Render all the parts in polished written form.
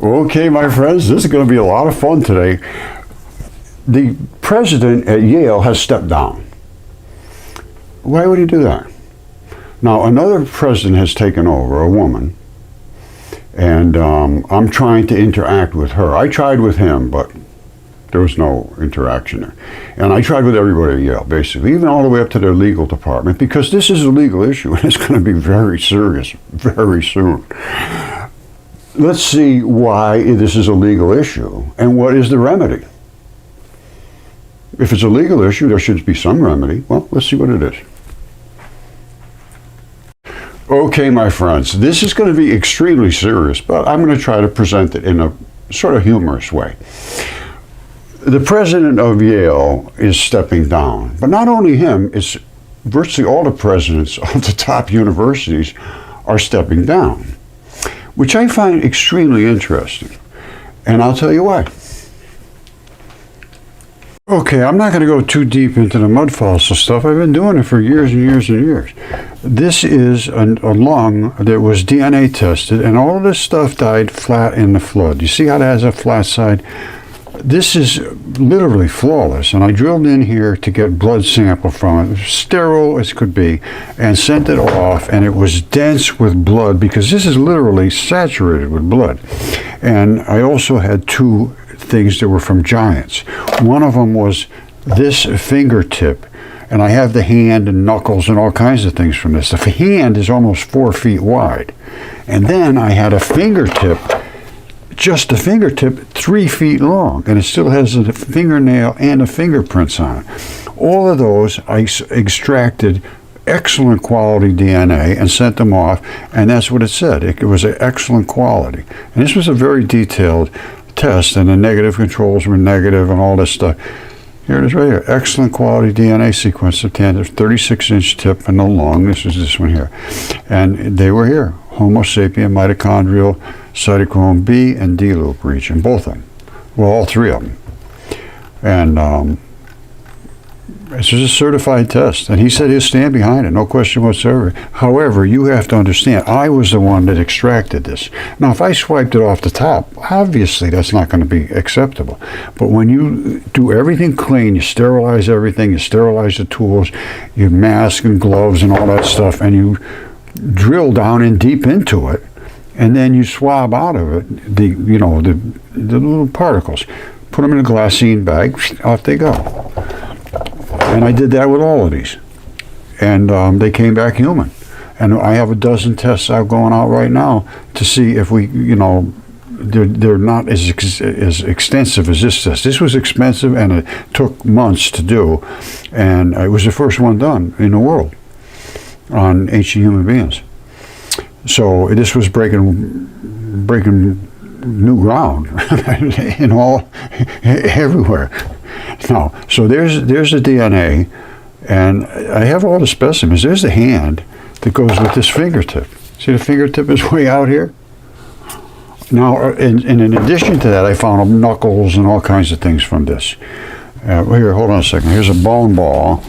Okay, my friends, this is going to be a lot of fun today. The president at Yale has stepped down. Why would he do that? Now, another president has taken over, a woman, and I'm trying to interact with her. I tried with him, but there was no interaction there. And I tried with everybody at Yale, basically, even all the way up to their legal department, because this is a legal issue, and it's going to be very serious very soon. Let's see why this is a legal issue, and what is the remedy. If it's a legal issue, there should be some remedy. Well, let's see what it is. Okay, my friends, this is going to be extremely serious, but I'm going to try to present it in a sort of humorous way. The president of Yale is stepping down, but not only him, it's virtually all the presidents of the top universities are stepping down, which I find extremely interesting, and I'll tell you why. Okay, I'm not going to go too deep into the Mudfossil stuff. I've been doing it for years and years and years. This is a lung that was DNA tested, and all of this stuff died flat in the flood. You see how it has a flat side? This is literally flawless, and I drilled in here to get blood sample from it, sterile as could be, and sent it off, and it was dense with blood because this is literally saturated with blood. And I also had two things that were from giants. One of them was this fingertip, and I have the hand and knuckles and all kinds of things from this. The hand is almost 4 feet wide, and then I had a fingertip, just a fingertip, 3 feet long, and it still has a fingernail and a fingerprints on it. All of those I extracted excellent quality DNA and sent them off, and that's what it said. It was an excellent quality. And this was a very detailed test, and the negative controls were negative and all this stuff. Here it is right here. Excellent quality DNA sequence of tandem, 36-inch tip and the lung. This is this one here. And they were here. Homo sapien, mitochondrial, cytochrome B and D loop region, both of them. Well, all three of them. And this is a certified test, and he said he'll stand behind it, no question whatsoever. However, you have to understand, I was the one that extracted this. Now, if I swiped it off the top, obviously that's not going to be acceptable. But when you do everything clean, you sterilize everything, you sterilize the tools, you mask and gloves and all that stuff, and you drill down in deep into it, and then you swab out of it the little particles, put them in a glassine bag, off they go. And I did that with all of these, and they came back human. And I have a dozen tests out going out right now to see if we, they're not as extensive as this test. This was expensive, and it took months to do, and it was the first one done in the world on ancient human beings. So this was breaking new ground everywhere. Now, so there's the DNA, and I have all the specimens. There's the hand that goes with this fingertip. See, the fingertip is way out here. Now, and in addition to that, I found knuckles and all kinds of things from this. Here, hold on a second. Here's a bone ball.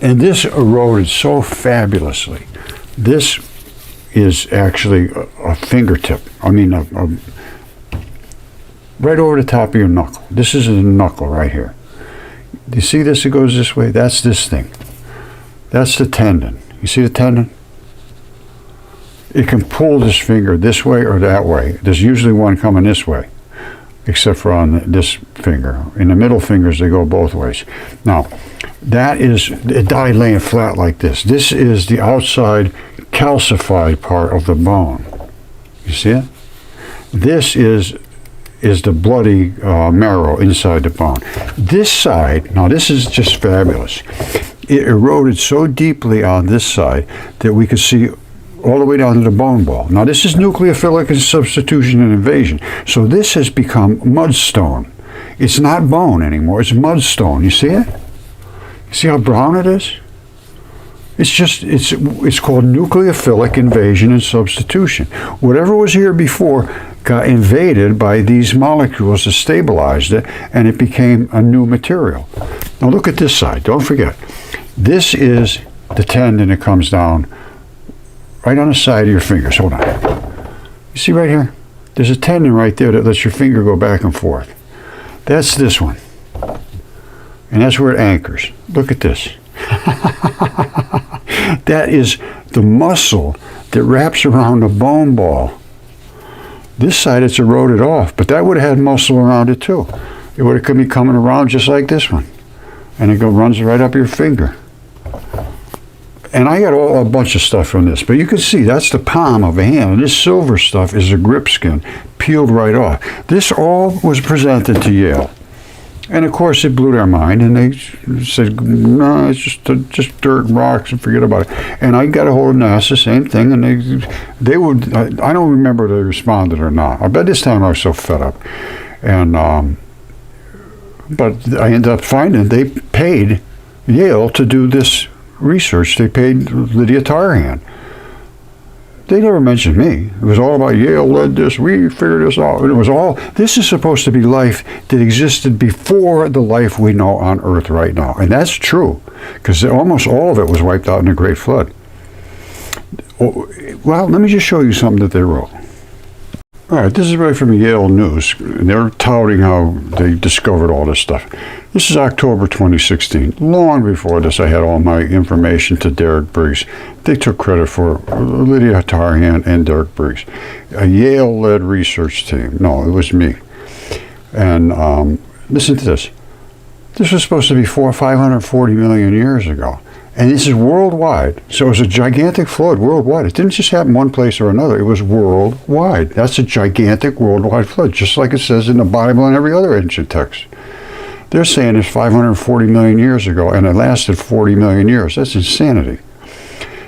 And this eroded so fabulously. This is actually a fingertip. I mean, right over the top of your knuckle. This is a knuckle right here. Do you see this? It goes this way. That's this thing. That's the tendon. You see the tendon? It can pull this finger this way or that way. There's usually one coming this way, except for on this finger. In the middle fingers, they go both ways. Now, that is, it died laying flat like this. This is the outside calcified part of the bone. You see it? This is the bloody marrow inside the bone. This side, now this is just fabulous. It eroded so deeply on this side that we could see all the way down to the bone ball. Now this is nucleophilic and substitution and invasion. So this has become mudstone. It's not bone anymore, it's mudstone. You see it? You see how brown it is? It's called nucleophilic invasion and substitution. Whatever was here before got invaded by these molecules that stabilized it, and it became a new material. Now look at this side, don't forget. This is the tendon that comes down right on the side of your fingers. Hold on. You see right here? There's a tendon right there that lets your finger go back and forth. That's this one. And that's where it anchors. Look at this. That is the muscle that wraps around the bone ball. This side it's eroded off, but that would have had muscle around it too. It would have been coming around just like this one. And it runs right up your finger. And I got a bunch of stuff from this, but you can see that's the palm of a hand. And this silver stuff is the grip skin, peeled right off. This all was presented to Yale. And of course it blew their mind, and they said, no, it's just dirt and rocks and forget about it. And I got a hold of NASA, same thing, and they would, I don't remember if they responded or not. I bet this time I was so fed up. And, but I ended up finding they paid Yale to do this research. They paid Lydia Tarhan. They never mentioned me. It was all about Yale led this, we figured this out. It was all, this is supposed to be life that existed before the life we know on Earth right now. And that's true, because almost all of it was wiped out in the Great Flood. Well, let me just show you something that they wrote. All right, this is right from the Yale News. And they're touting how they discovered all this stuff. This is October 2016. Long before this, I had all my information to Derek Briggs. They took credit for Lydia Tarhan and Derek Briggs. A Yale-led research team. No, it was me. And listen to this. This was supposed to be 540 million years ago. And this is worldwide. So it was a gigantic flood worldwide. It didn't just happen one place or another. It was worldwide. That's a gigantic worldwide flood, just like it says in the Bible and every other ancient text. They're saying it's 540 million years ago, and it lasted 40 million years. That's insanity.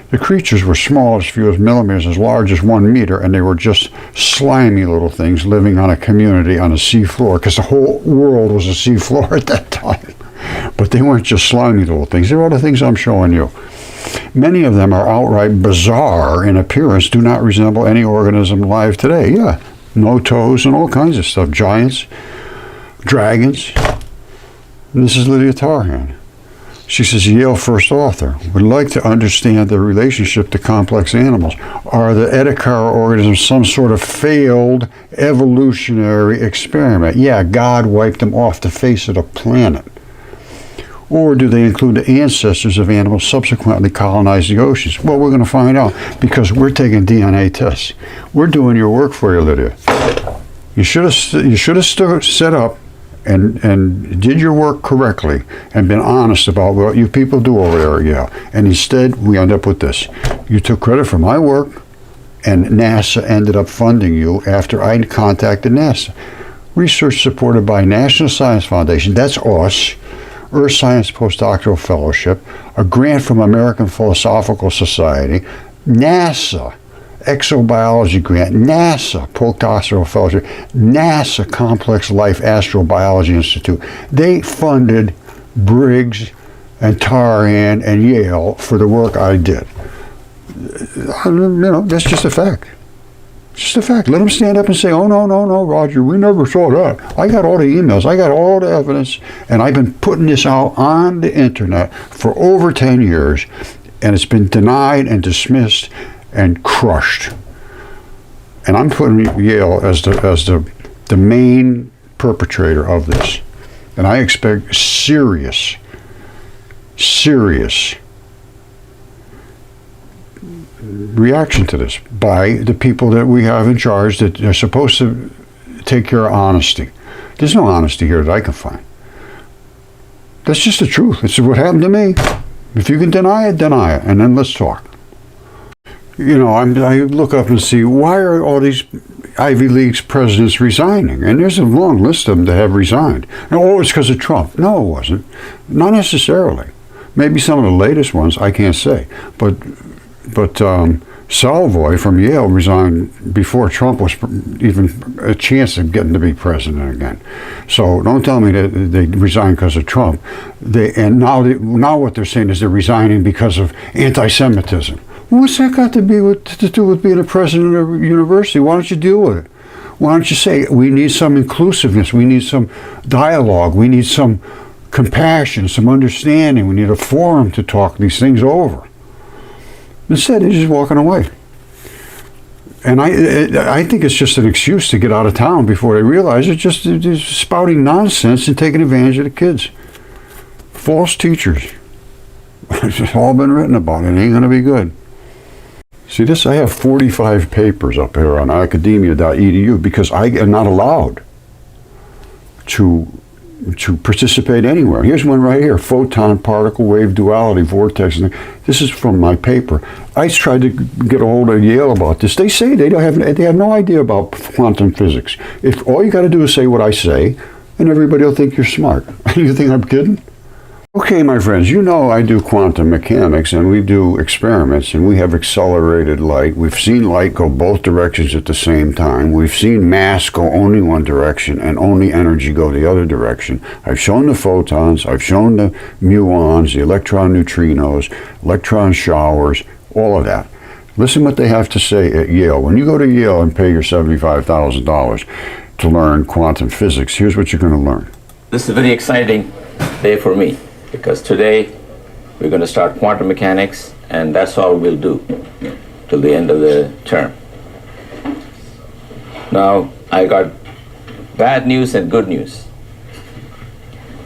The creatures were small, as few as millimeters, as large as 1 meter, and they were just slimy little things living on a community on a seafloor, because the whole world was a seafloor at that time. But they weren't just slimy little things. There are other things I'm showing you. Many of them are outright bizarre in appearance, do not resemble any organism alive today. Yeah, no toes and all kinds of stuff. Giants, dragons. And this is Lydia Tarhan. She says, Yale first author, would like to understand the relationship to complex animals. Are the Ediacara organisms some sort of failed evolutionary experiment? Yeah, God wiped them off the face of the planet. Or do they include the ancestors of animals subsequently colonized the oceans? Well, we're going to find out, because we're taking DNA tests. We're doing your work for you, Lydia. You should have set up and did your work correctly and been honest about what you people do over there, yeah. And instead, we end up with this. You took credit for my work, and NASA ended up funding you after I contacted NASA. Research supported by National Science Foundation, that's us, Earth Science Postdoctoral Fellowship, a grant from American Philosophical Society, NASA Exobiology Grant, NASA Postdoctoral Fellowship, NASA Complex Life Astrobiology Institute. They funded Briggs and Tarhan and Yale for the work I did. You know, that's just a fact. Just a fact. Let them stand up and say, oh, no, Roger, we never saw that. I got all the emails. I got all the evidence. And I've been putting this out on the internet for over 10 years. And it's been denied and dismissed and crushed. And I'm putting Yale as the main perpetrator of this. And I expect serious reaction to this by the people that we have in charge that are supposed to take care of honesty. There's no honesty here that I can find. That's just the truth. It's what happened to me. If you can deny it, and then let's talk. You know, I look up and see, why are all these Ivy League presidents resigning? And there's a long list of them that have resigned. And, oh, it's because of Trump. No, it wasn't. Not necessarily. Maybe some of the latest ones, I can't say. But Salvoy from Yale resigned before Trump was even a chance of getting to be president again. So don't tell me that they resigned because of Trump. Now what they're saying is they're resigning because of anti-Semitism. What's that got to do with being a president of a university? Why don't you deal with it? Why don't you say, we need some inclusiveness, we need some dialogue, we need some compassion, some understanding, we need a forum to talk these things over. Instead, they're just walking away. And I think it's just an excuse to get out of town before they realize it's just spouting nonsense and taking advantage of the kids. False teachers. It's all been written about. It ain't going to be good. See this? I have 45 papers up here on academia.edu because I am not allowed to participate anywhere. Here's one right here: photon particle wave duality vortex. This is from my paper. I tried to get a hold of Yale about this. They say they have no idea about quantum physics. If all you got to do is say what I say, and everybody will think you're smart. You think I'm kidding? Okay, my friends, you know I do quantum mechanics, and we do experiments, and we have accelerated light. We've seen light go both directions at the same time. We've seen mass go only one direction and only energy go the other direction. I've shown the photons, I've shown the muons, the electron neutrinos, electron showers, all of that. Listen what they have to say at Yale. When you go to Yale and pay your $75,000 to learn quantum physics, here's what you're going to learn. This is a very exciting day for me, because today we're going to start quantum mechanics, and that's all we'll do till the end of the term. Now, I got bad news and good news.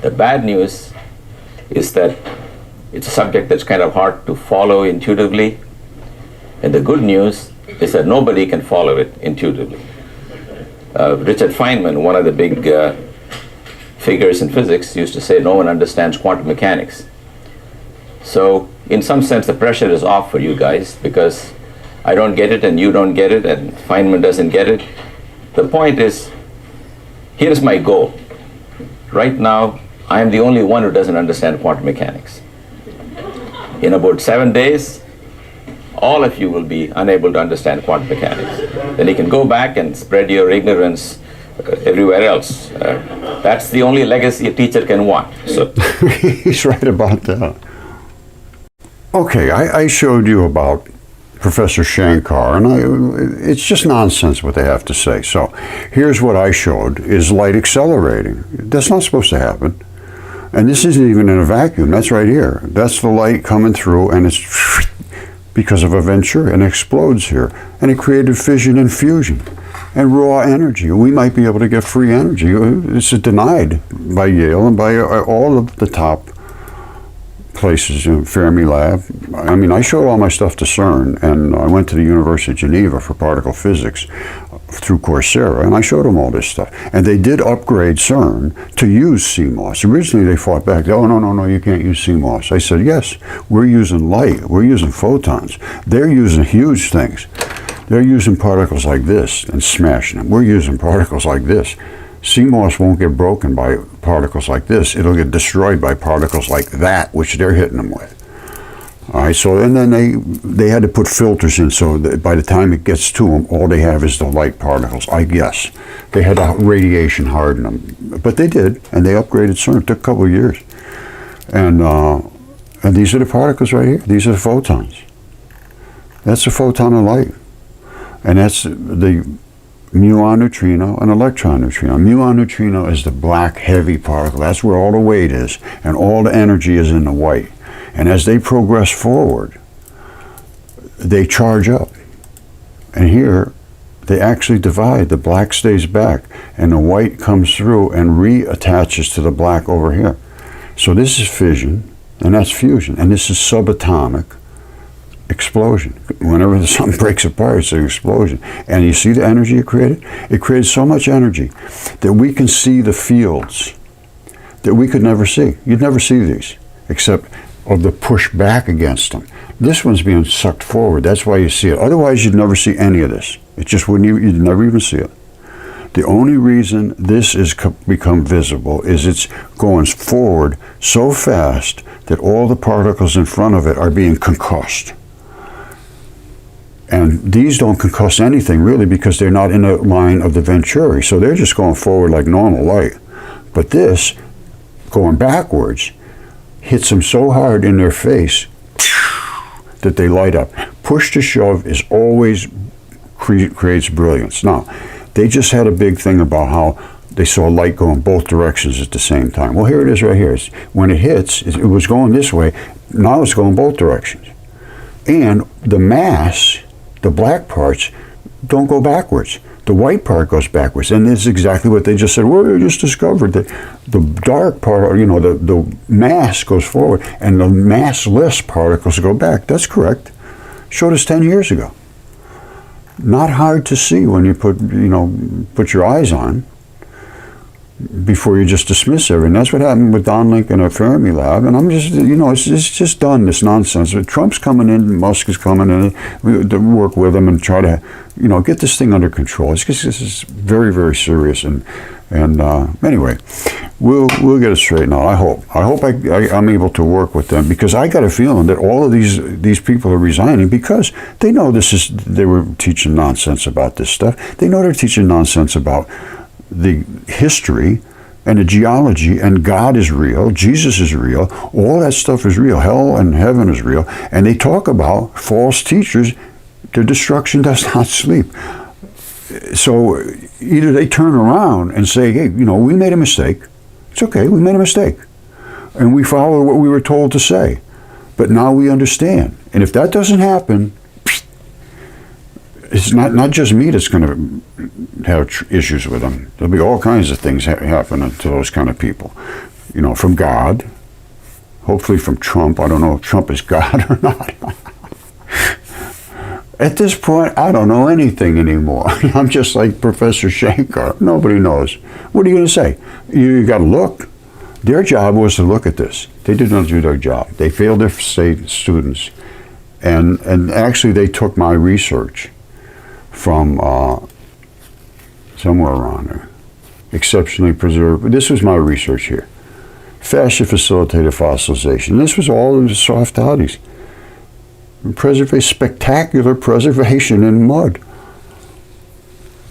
The bad news is that it's a subject that's kind of hard to follow intuitively, and the good news is that nobody can follow it intuitively. Richard Feynman, one of the big figures in physics, used to say no one understands quantum mechanics. So in some sense the pressure is off for you guys, because I don't get it and you don't get it and Feynman doesn't get it. The point is, here's my goal. Right now I am the only one who doesn't understand quantum mechanics. In about 7 days all of you will be unable to understand quantum mechanics. Then you can go back and spread your ignorance everywhere else. That's the only legacy a teacher can want. So he's right about that. Okay, I showed you about Professor Shankar, and it's just nonsense what they have to say. So here's what I showed is light accelerating. That's not supposed to happen. And this isn't even in a vacuum. That's right here. That's the light coming through, and it's because of a Venturi, and explodes here. And it created fission and fusion and raw energy. We might be able to get free energy. This is denied by Yale and by all of the top places, Fermilab. I mean, I showed all my stuff to CERN, and I went to the University of Geneva for particle physics through Coursera, and I showed them all this stuff. And they did upgrade CERN to use CMOS. Originally they fought back. Oh, no, you can't use CMOS. I said, yes, we're using light. We're using photons. They're using huge things. They're using particles like this and smashing them. We're using particles like this. CMOS won't get broken by particles like this. It'll get destroyed by particles like that, which they're hitting them with. All right, so and then they had to put filters in, so that by the time it gets to them, all they have is the light particles, I guess. They had to radiation harden them, but they did, and they upgraded CERN. It took a couple of years. And these are the particles right here. These are the photons. That's a photon of light. And that's the muon neutrino and electron neutrino. Muon neutrino is the black heavy particle. That's where all the weight is, and all the energy is in the white. And as they progress forward, they charge up. And here, they actually divide. The black stays back, and the white comes through and reattaches to the black over here. So this is fission, and that's fusion, and this is subatomic explosion. Whenever something breaks apart, it's an explosion. And you see the energy it created? It created so much energy that we can see the fields that we could never see. You'd never see these, except of the push back against them. This one's being sucked forward. That's why you see it. Otherwise, you'd never see any of this. It just wouldn't. You'd never even see it. The only reason this is become visible is it's going forward so fast that all the particles in front of it are being concussed. And these don't concuss anything really, because they're not in the line of the Venturi. So they're just going forward like normal light. But this, going backwards, hits them so hard in their face that they light up. Push to shove is always creates brilliance. Now, they just had a big thing about how they saw light go in both directions at the same time. Well, here it is right here. When it hits, it was going this way. Now it's going both directions. And the mass, the black parts, don't go backwards. The white part goes backwards, and it's exactly what they just said. Well, we just discovered that the dark part, the mass goes forward, and the massless particles go back. That's correct. Showed us 10 years ago. Not hard to see when you put your eyes on before you just dismiss everything. That's what happened with Don Lincoln at Fermilab, and I'm just, it's just done, this nonsense. Trump's coming in, Musk is coming in to work with him and try to, get this thing under control. This is very, very serious, and anyway, we'll get it straightened out. I hope I'm able to work with them, because I got a feeling that all of these people are resigning because they know they were teaching nonsense about this stuff. They know they're teaching nonsense about the history and the geology, and God is real, Jesus is real, all that stuff is real, hell and heaven is real, and they talk about false teachers. Their destruction does not sleep. So either they turn around and say, hey, we made a mistake. It's okay, we made a mistake. And we followed what we were told to say. But now we understand. And if that doesn't happen, it's not just me that's going to have issues with them. There'll be all kinds of things happening to those kind of people. From God, hopefully from Trump. I don't know if Trump is God or not. At this point, I don't know anything anymore. I'm just like Professor Shankar. Nobody knows. What are you going to say? You got to look. Their job was to look at this. They did not do their job. They failed their state students. And actually, they took my research from somewhere around there. Exceptionally preserved. This was my research here. Fascia-facilitated fossilization. This was all of the soft toddies. Spectacular preservation in mud.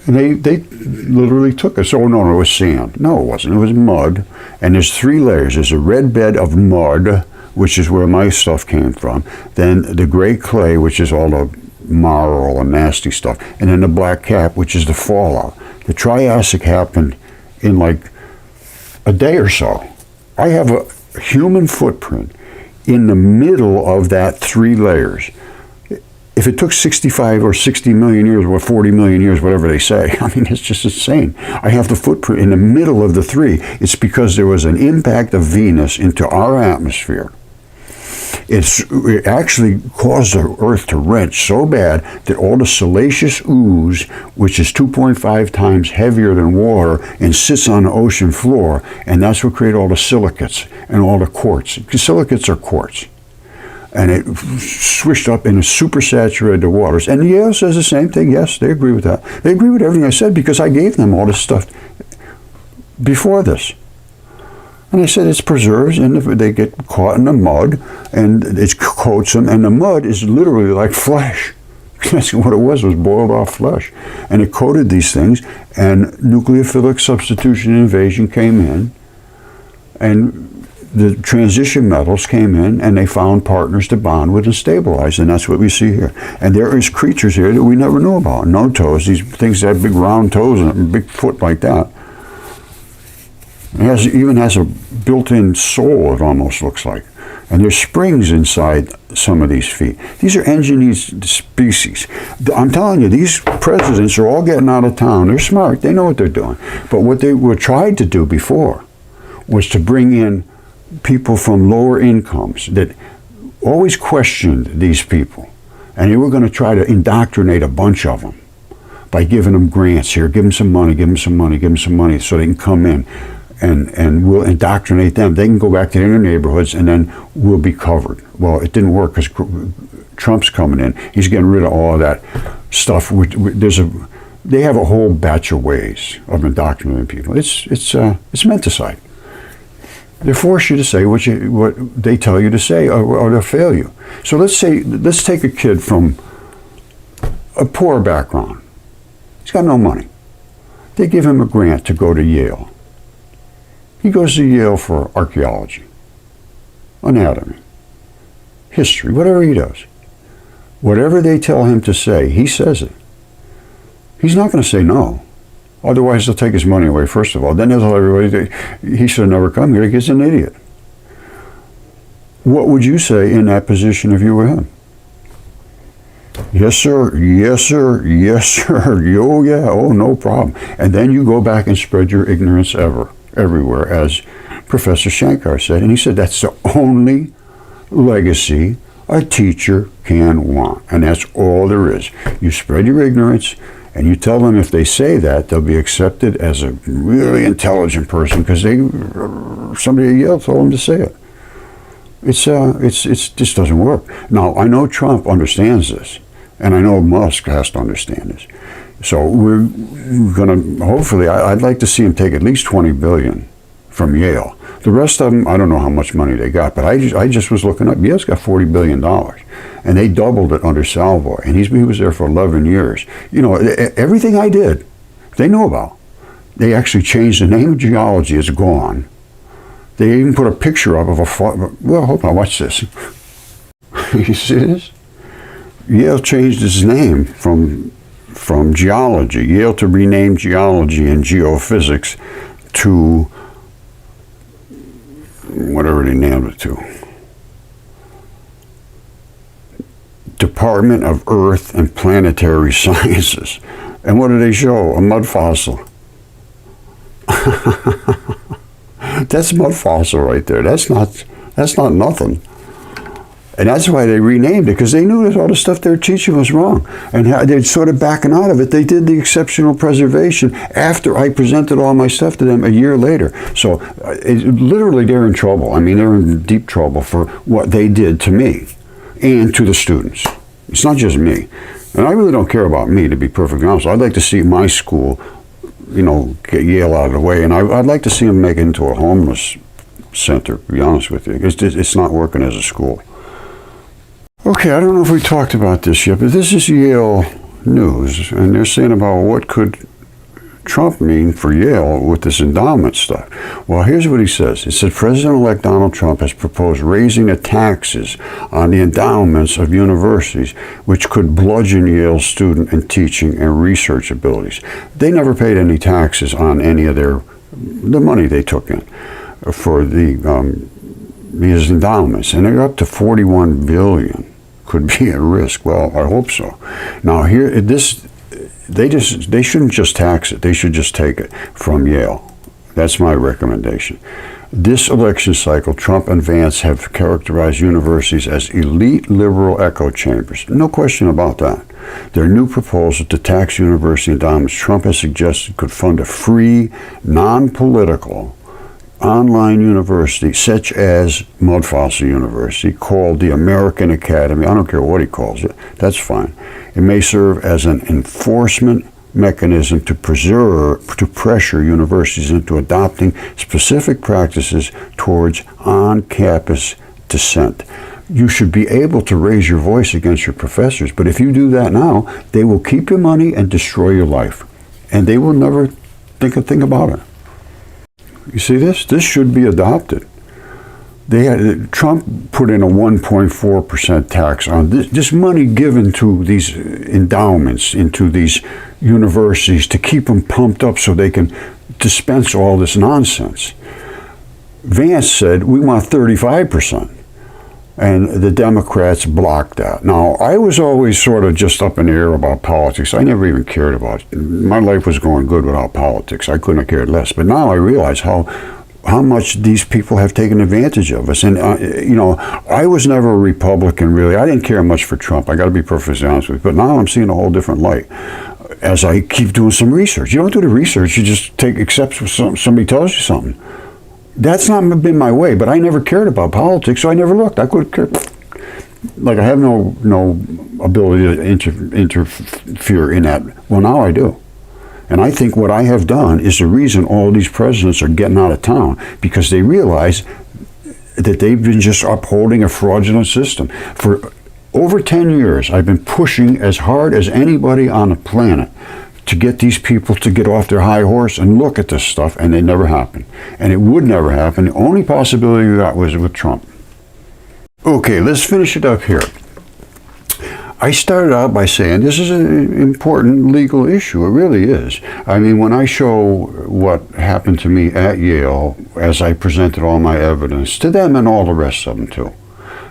And they literally took us. Oh, no, it was sand. No, it wasn't. It was mud. And there's 3 layers. There's a red bed of mud, which is where my stuff came from. Then the gray clay, which is all the marl and nasty stuff. And then the black cap, which is the fallout. The Triassic happened in like a day or so. I have a human footprint in the middle of that 3 layers. If it took 65 or 60 million years or 40 million years, whatever they say, I mean, it's just insane. I have the footprint in the middle of the 3. It's because there was an impact of Venus into our atmosphere. It actually caused the Earth to wrench so bad that all the siliceous ooze, which is 2.5 times heavier than water and sits on the ocean floor, and that's what created all the silicates and all the quartz. Silicates are quartz. And it swished up and supersaturated the waters. And Yale says the same thing. Yes, they agree with that. They agree with everything I said because I gave them all this stuff before this. And I said it's preserves, and they get caught in the mud, and it coats them, and the mud is literally like flesh. That's what it was boiled off flesh. And it coated these things, and nucleophilic substitution and invasion came in, and the transition metals came in, and they found partners to bond with and stabilize, and that's what we see here. And there is creatures here that we never knew about. No toes, these things that have big round toes and a big foot like that. It even has a built-in soul, it almost looks like. And there's springs inside some of these feet. These are engineered species. I'm telling you, these presidents are all getting out of town. They're smart. They know what they're doing. But what they were tried to do before was to bring in people from lower incomes that always questioned these people. And they were going to try to indoctrinate a bunch of them by giving them grants here. Give them some money, give them some money, give them some money so they can come in. And we'll indoctrinate them. They can go back to their neighborhoods, and then we'll be covered. Well, it didn't work because Trump's coming in. He's getting rid of all of that stuff. They have a whole batch of ways of indoctrinating people. It's menticide. They force you to say what they tell you to say, or they'll fail you. So let's take a kid from a poor background. He's got no money. They give him a grant to go to Yale. He goes to Yale for archaeology, anatomy, history, whatever he does. Whatever they tell him to say, he says it. He's not going to say no. Otherwise, they'll take his money away, first of all. Then they'll tell everybody he should have never come here. He's an idiot. What would you say in that position if you were him? Yes, sir. Yes, sir. Yes, sir. Oh, yeah. Oh, no problem. And then you go back and spread your ignorance everywhere, as Professor Shankar said. And he said that's the only legacy a teacher can want. And that's all there is. You spread your ignorance, and you tell them if they say that, they'll be accepted as a really intelligent person because somebody at Yale told them to say it. It's just doesn't work. Now, I know Trump understands this, and I know Musk has to understand this. So we're going to, hopefully, I'd like to see him take at least $20 billion from Yale. The rest of them, I don't know how much money they got, but I just was looking up. Yale's got $40 billion, and they doubled it under Salvo, and he was there for 11 years. You know, everything I did, they know about. They actually changed the name of geology. It's gone. They even put a picture up of well, hold on, watch this. You see this? Yale changed its name from geology, Yale to rename geology and geophysics to whatever they named it to. Department of Earth and Planetary Sciences. And what do they show? A mud fossil. That's Mudfossil right there. That's not nothing. And that's why they renamed it, because they knew that all the stuff they were teaching was wrong. And they're sort of backing out of it. They did the exceptional preservation after I presented all my stuff to them a year later. So literally they're in trouble. I mean, they're in deep trouble for what they did to me and to the students. It's not just me. And I really don't care about me, to be perfectly honest. I'd like to see my school, you know, get Yale out of the way. And I'd like to see them make it into a homeless center, to be honest with you. It's not working as a school. Okay, I don't know if we talked about this yet, but this is Yale News, and they're saying about what could Trump mean for Yale with this endowment stuff. Well, here's what he says. It said President-elect Donald Trump has proposed raising the taxes on the endowments of universities, which could bludgeon Yale's student and teaching and research abilities. They never paid any taxes on any of the money they took in for these endowments, and they're up to $41 billion. Could be at risk. Well, I hope so. Now here, they shouldn't just tax it. They should just take it from Yale. That's my recommendation. This election cycle, Trump and Vance have characterized universities as elite liberal echo chambers. No question about that. Their new proposal to tax university endowments, Trump has suggested, could fund a free, non-political online university such as Mudfossil University, called the American Academy. I don't care what he calls it. That's fine. It may serve as an enforcement mechanism to pressure universities into adopting specific practices towards on-campus dissent. You should be able to raise your voice against your professors, but if you do that now, they will keep your money and destroy your life, and they will never think a thing about it. You see this? This should be adopted. Trump put in a 1.4% tax on this money given to these endowments, into these universities to keep them pumped up so they can dispense all this nonsense. Vance said, we want 35%. And the Democrats blocked that. Now, I was always sort of just up in the air about politics. I never even cared about it. My life was going good without politics. I couldn't have cared less. But now I realize how much these people have taken advantage of us. And, you know, I was never a Republican, really. I didn't care much for Trump. I got to be perfectly honest with you. But now I'm seeing a whole different light as I keep doing some research. You don't do the research. You just accept somebody tells you something. That's not been my way, but I never cared about politics, so I never looked. I could care. Like, I have no ability to interfere in that. Well, now I do. And I think what I have done is the reason all these presidents are getting out of town, because they realize that they've been just upholding a fraudulent system. For over 10 years, I've been pushing as hard as anybody on the planet to get these people to get off their high horse and look at this stuff, and it never happened. And it would never happen. The only possibility we got was with Trump. Okay, let's finish it up here. I started out by saying this is an important legal issue. It really is. I mean, when I show what happened to me at Yale as I presented all my evidence to them and all the rest of them too,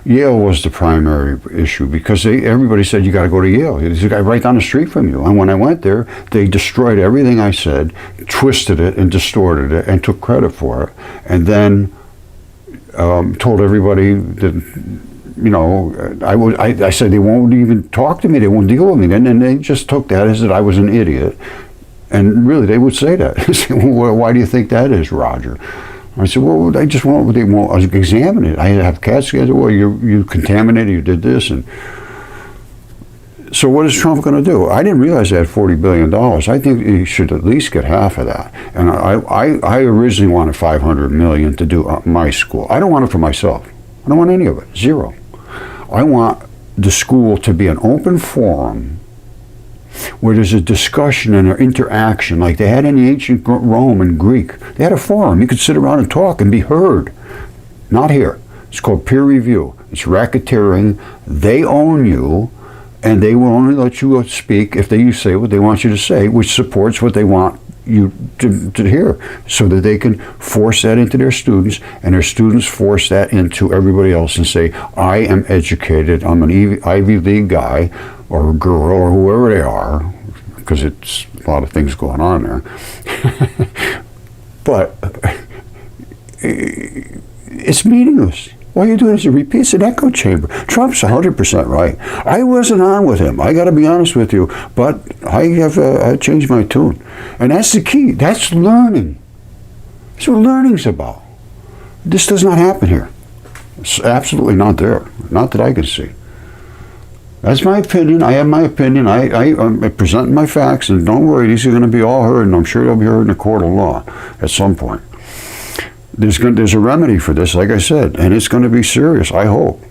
Yale was the primary issue because everybody said you got to go to Yale. There's a guy right down the street from you. And when I went there, they destroyed everything I said, twisted it and distorted it, and took credit for it. And then told everybody that, you know, I said they won't even talk to me, they won't deal with me. And then they just took that as that I was an idiot. And really, they would say that. They say, well, why do you think that is, Roger? I said, well, they just won't examine it. I had to have CAT scans. Well, you contaminated, you did this. And so what is Trump going to do? I didn't realize they had $40 billion. I think he should at least get half of that. And I originally wanted $500 million to do my school. I don't want it for myself. I don't want any of it, zero. I want the school to be an open forum where there's a discussion and an interaction like they had in the ancient Rome and Greek. They had a forum. You could sit around and talk and be heard. Not here. It's called peer review. It's racketeering. They own you, and they will only let you speak if you say what they want you to say, which supports what they want you to hear, so that they can force that into their students, and their students force that into everybody else and say, I am educated, I'm an Ivy League guy, or a girl, or whoever they are, because it's a lot of things going on there. But it's meaningless. All you're doing is it repeats an echo chamber. Trump's 100% right. I wasn't on with him. I got to be honest with you, but I changed my tune, and that's the key. That's learning. That's what learning's about. This does not happen here. It's absolutely not there. Not that I can see. That's my opinion. I have my opinion. I'm presenting my facts, and don't worry, these are going to be all heard, and I'm sure they'll be heard in a court of law at some point. There's a remedy for this, like I said, and it's going to be serious, I hope.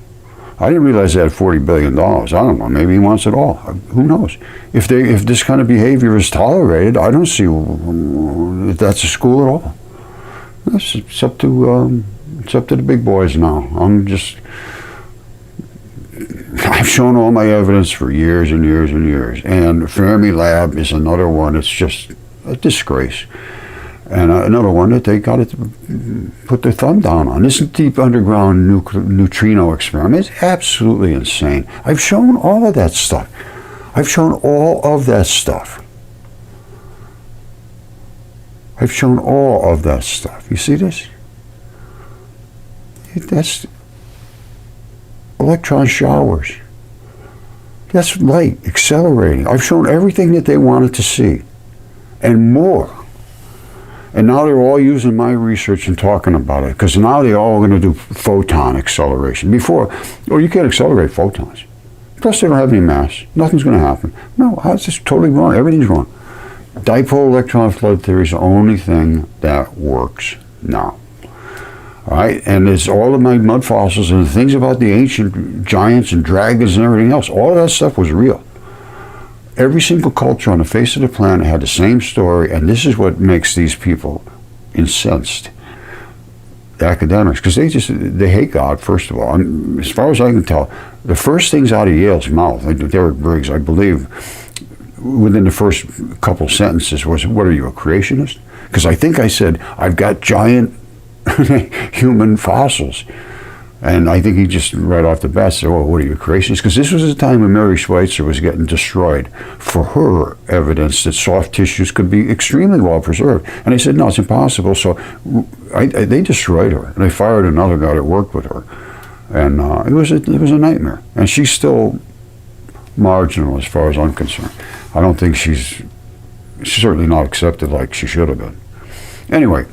I didn't realize they had $40 billion. I don't know, maybe he wants it all. Who knows? If this kind of behavior is tolerated, I don't see if that's a school at all. It's up to the big boys now. I've shown all my evidence for years and years and years, and Fermi Lab is another one. It's just a disgrace. And another one that they got to put their thumb down on. This deep underground neutrino experiment is absolutely insane. I've shown all of that stuff. I've shown all of that stuff. I've shown all of that stuff. You see this? That's electron showers. That's light accelerating. I've shown everything that they wanted to see and more. And now they're all using my research and talking about it, because now they're all going to do photon acceleration. Before, you can't accelerate photons. Plus, they don't have any mass. Nothing's going to happen. No, that's just totally wrong. Everything's wrong. Dipole electron flood theory is the only thing that works now. All right? And it's all of my mud fossils and the things about the ancient giants and dragons and everything else. All of that stuff was real. Every single culture on the face of the planet had the same story, and this is what makes these people incensed. The academics, because they hate God, first of all. As far as I can tell, the first things out of Yale's mouth, like Derek Briggs, I believe, within the first couple sentences was, what are you, a creationist? Because I think I said, I've got giant human fossils. And I think he just right off the bat said, "Oh, what are you, creationist?" Because this was the time when Mary Schweitzer was getting destroyed for her evidence that soft tissues could be extremely well preserved. And they said, "No, it's impossible." So they destroyed her. And they fired another guy that worked with her, and it was a nightmare. And she's still marginal as far as I'm concerned. I don't think she's certainly not accepted like she should have been. Anyway.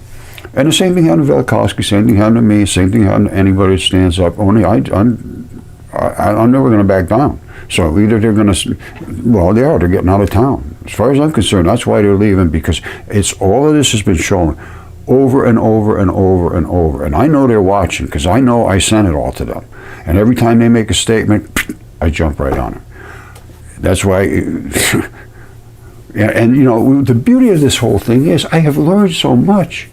And the same thing happened to Velikovsky, same thing happened to me, same thing happened to anybody that stands up. Only I'm never going to back down. So either they're going to, well, they're getting out of town. As far as I'm concerned, that's why they're leaving, because it's all of this has been shown over and over and over and over. And I know they're watching, because I know I sent it all to them. And every time they make a statement, I jump right on it. That's why, and you know, the beauty of this whole thing is I have learned so much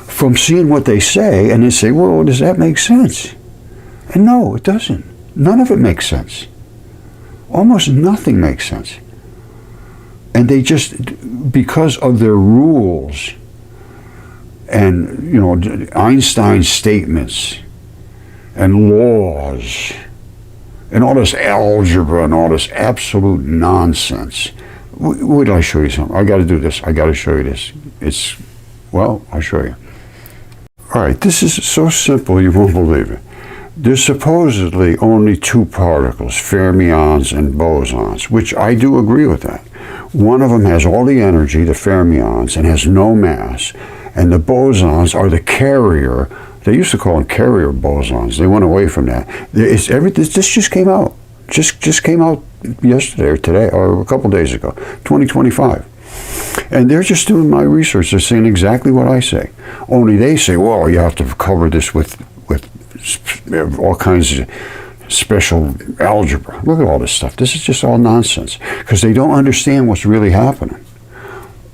from seeing what they say, and they say, well, does that make sense? And no, it doesn't. None of it makes sense. Almost nothing makes sense. And they just, because of their rules and, you know, Einstein's statements and laws and all this algebra and all this absolute nonsense. Wait till I show you something. I got to do this. I got to show you this. I'll show you. All right, this is so simple you won't believe it. There's supposedly only two particles, fermions and bosons, which I do agree with that. One of them has all the energy, the fermions, and has no mass, and the bosons are the carrier. They used to call them carrier bosons. They went away from that. This just came out. Just came out yesterday or today or a couple days ago, 2025. And they're just doing my research. They're saying exactly what I say. Only they say, well, you have to cover this with all kinds of special algebra. Look at all this stuff. This is just all nonsense because they don't understand what's really happening.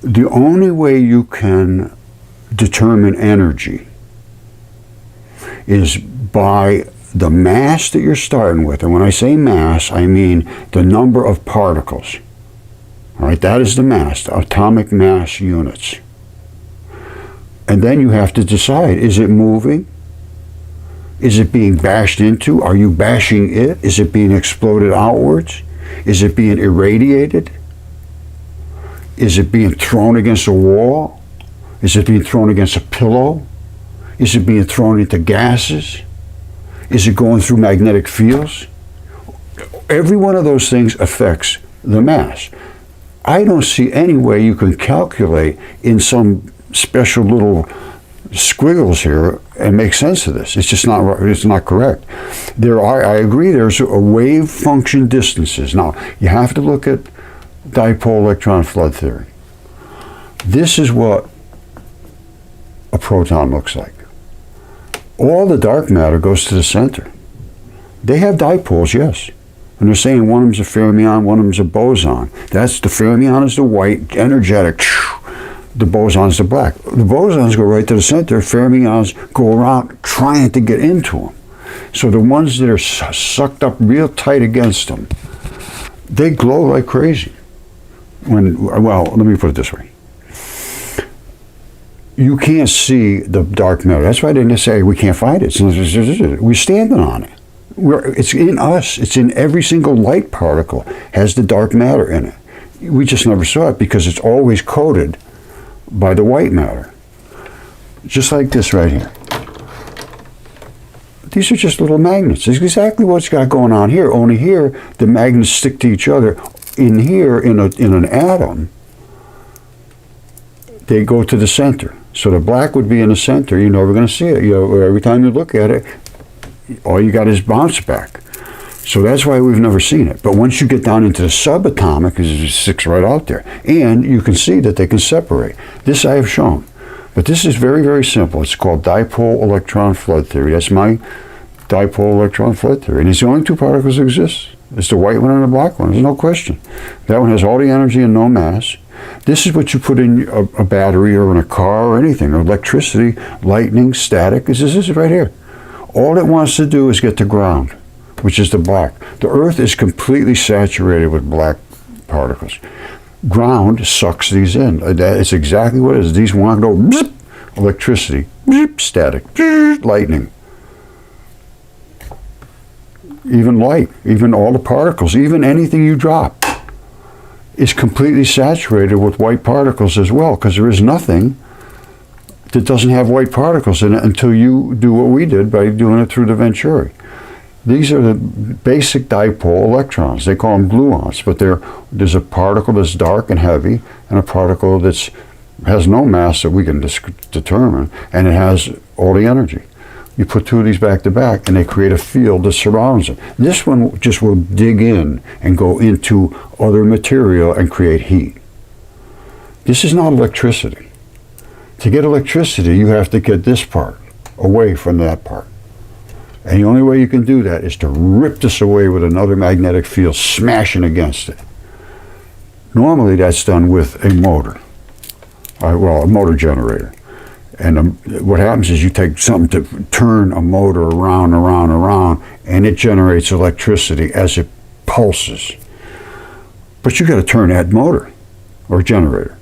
The only way you can determine energy is by the mass that you're starting with. And when I say mass, I mean the number of particles. All right, that is the mass, the atomic mass units. And then you have to decide, is it moving? Is it being bashed into? Are you bashing it? Is it being exploded outwards? Is it being irradiated? Is it being thrown against a wall? Is it being thrown against a pillow? Is it being thrown into gases? Is it going through magnetic fields? Every one of those things affects the mass. I don't see any way you can calculate in some special little squiggles here and make sense of this. It's just not. It's not correct. I agree. There's a wave function distances. Now you have to look at dipole electron flood theory. This is what a proton looks like. All the dark matter goes to the center. They have dipoles, yes. And they're saying one of them's a fermion, one of them's a boson. That's the fermion is the white, energetic. The boson's the black. The bosons go right to the center. Fermions go around trying to get into them. So the ones that are sucked up real tight against them, they glow like crazy. Let me put it this way. You can't see the dark matter. That's why they didn't say we can't find it. We're standing on it. It's in us. It's in every single light particle has the dark matter in it. We just never saw it because it's always coated by the white matter. Just like this right here. These are just little magnets. It's exactly what's got going on here. Only here, the magnets stick to each other. In here, in an atom, they go to the center. So the black would be in the center. You're never going to see it. Every time you look at it, all you got is bounce back. So that's why we've never seen it. But once you get down into the subatomic, it sticks right out there. And you can see that they can separate. This I have shown. But this is very, very simple. It's called dipole electron flood theory. That's my dipole electron flood theory. And it's the only two particles that exist. It's the white one and the black one. There's no question. That one has all the energy and no mass. This is what you put in a battery or in a car or anything. Electricity, lightning, static. This is right here. All it wants to do is get to ground, which is the black. The Earth is completely saturated with black particles. Ground sucks these in. It's exactly what it is. These want to go bzz, electricity, bzz, static, bzz, lightning. Even light, even all the particles, even anything you drop is completely saturated with white particles as well, because there is nothing that doesn't have white particles in it until you do what we did by doing it through the Venturi. These are the basic dipole electrons. They call them gluons, but there's a particle that's dark and heavy and a particle that has no mass that we can determine, and it has all the energy. You put two of these back to back and they create a field that surrounds it. This one just will dig in and go into other material and create heat. This is not electricity. To get electricity, you have to get this part away from that part. And the only way you can do that is to rip this away with another magnetic field smashing against it. Normally that's done with a motor, a motor generator. And what happens is you take something to turn a motor around, and it generates electricity as it pulses. But you got to turn that motor or generator.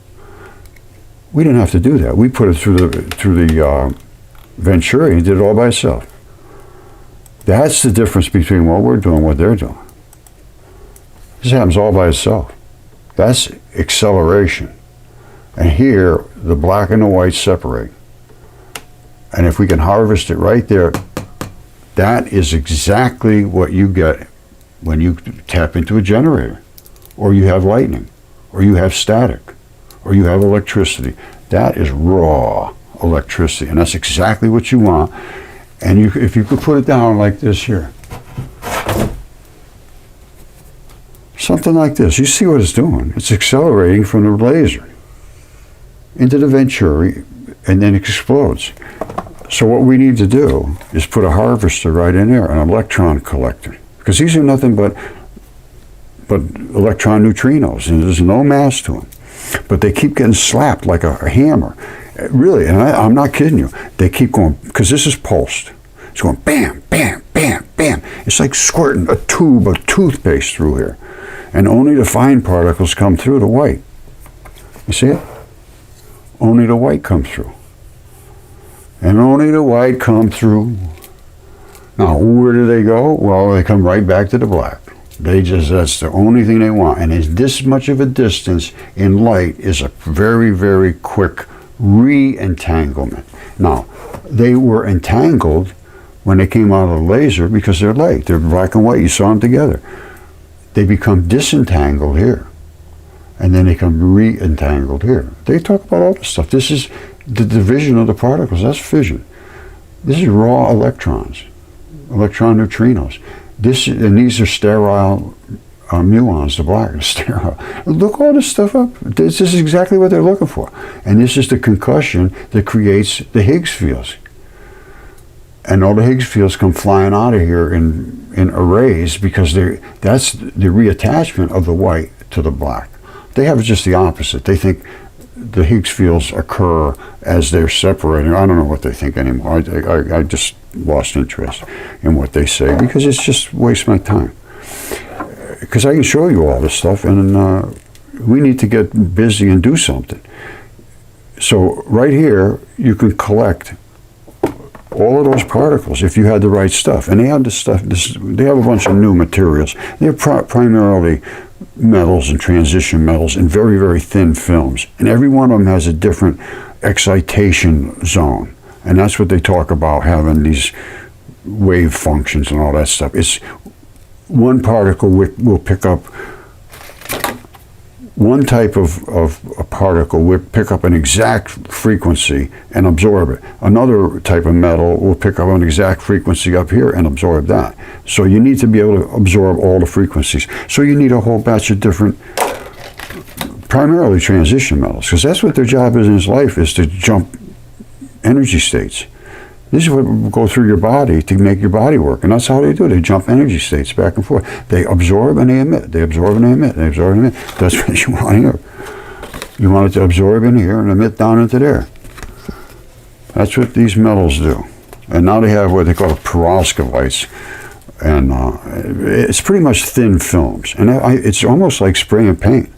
We didn't have to do that. We put it through the Venturi and did it all by itself. That's the difference between what we're doing and what they're doing. This happens all by itself. That's acceleration. And here, the black and the white separate. And if we can harvest it right there, that is exactly what you get when you tap into a generator, or you have lightning, or you have static, or you have electricity. That is raw electricity, and that's exactly what you want. And if you could put it down like this here, something like this, you see what it's doing. It's accelerating from the laser into the Venturi, and then it explodes. So what we need to do is put a harvester right in there, an electron collector, because these are nothing but electron neutrinos, and there's no mass to them. But they keep getting slapped like a hammer. Really, and I'm not kidding you. They keep going, because this is pulsed. It's going bam, bam, bam, bam. It's like squirting a tube of toothpaste through here. And only the fine particles come through the white. You see it? Only the white comes through. And only the white come through. Now, where do they go? Well, they come right back to the black. That's the only thing they want. And is this much of a distance in light is a very, very quick re-entanglement. Now, they were entangled when they came out of the laser because they're light. They're black and white. You saw them together. They become disentangled here. And then they come re-entangled here. They talk about all this stuff. This is the division of the particles. That's fission. This is raw electrons, electron neutrinos. And these are sterile muons, the black is sterile. Look all this stuff up. This is exactly what they're looking for. And this is the concussion that creates the Higgs fields. And all the Higgs fields come flying out of here in arrays because that's the reattachment of the white to the black. They have just the opposite. They think the Higgs fields occur as they're separating. I don't know what they think anymore. I just lost interest in what they say because it's just waste my time. Because I can show you all this stuff, and we need to get busy and do something. So right here, you can collect all of those particles if you had the right stuff. And they have this stuff. They have a bunch of new materials. They're primarily metals and transition metals in very, very thin films. And every one of them has a different excitation zone. And that's what they talk about, having these wave functions and all that stuff. It's one particle will pick up, one type of a particle will pick up an exact frequency and absorb it. Another type of metal will pick up an exact frequency up here and absorb that. So you need to be able to absorb all the frequencies. So you need a whole batch of different, primarily transition metals, because that's what their job is in this life, is to jump energy states. This is what will go through your body to make your body work. And that's how they do it. They jump energy states back and forth. They absorb and they emit. They absorb and they emit. They absorb and emit. That's what you want here. You want it to absorb in here and emit down into there. That's what these metals do. And now they have what they call perovskites. And it's pretty much thin films. And it's almost like spraying paint.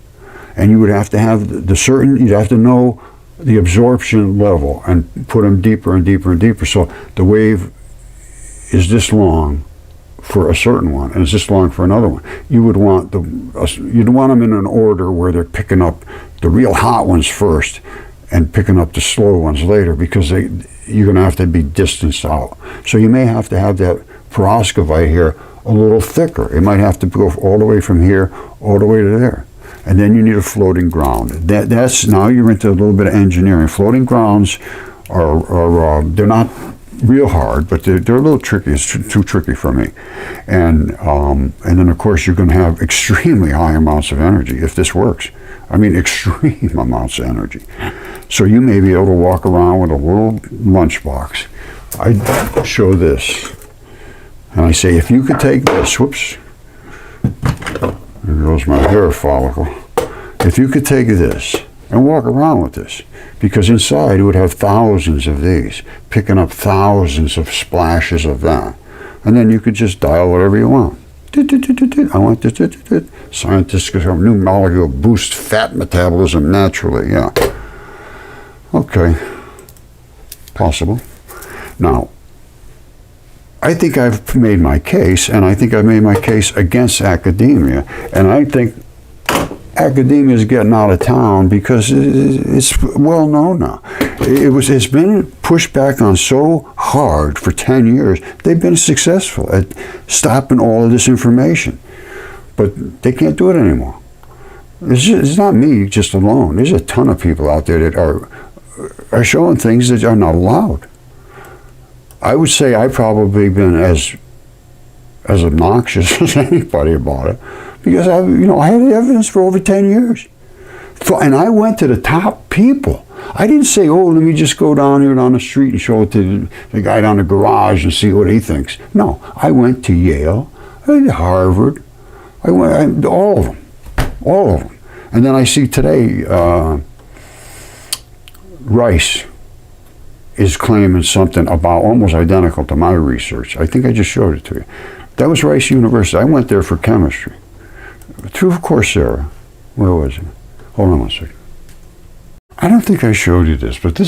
And you would have to have you'd have to know the absorption level and put them deeper and deeper and deeper. So the wave is this long for a certain one and it's this long for another one. You would want you'd want them in an order where they're picking up the real hot ones first and picking up the slow ones later, because you're going to have to be distanced out. So you may have to have that perovskite here a little thicker. It might have to go all the way from here all the way to there. And then you need a floating ground. That's now you're into a little bit of engineering. Floating grounds are they're not real hard, but they're a little tricky. It's too tricky for me. And then of course you're going to have extremely high amounts of energy if this works. I mean, extreme amounts of energy. So you may be able to walk around with a little lunchbox. I show this, and I say, if you could take this, whoops. There goes my hair follicle. If you could take this and walk around with this, because inside it would have thousands of these, picking up thousands of splashes of that. And then you could just dial whatever you want. I want this. Scientists could have a new molecule boost fat metabolism naturally. Yeah. Okay. Possible. Now, I think I've made my case, and I think I've made my case against academia. And I think academia is getting out of town because it's well known now. It's been pushed back on so hard for 10 years. They've been successful at stopping all of this information, but they can't do it anymore. It's not me just alone. There's a ton of people out there that are showing things that are not allowed. I would say I've probably been as obnoxious as anybody about it, because I had evidence for over 10 years. And I went to the top people. I didn't say, oh, let me just go down here down the street and show it to the guy down the garage and see what he thinks. No, I went to Yale, I went to Harvard, all of them. And then I see today, Rice is claiming something about almost identical to my research. I think I just showed it to you. That was Rice University. I went there for chemistry. Through Coursera. Where was it? Hold on one second. I don't think I showed you this, but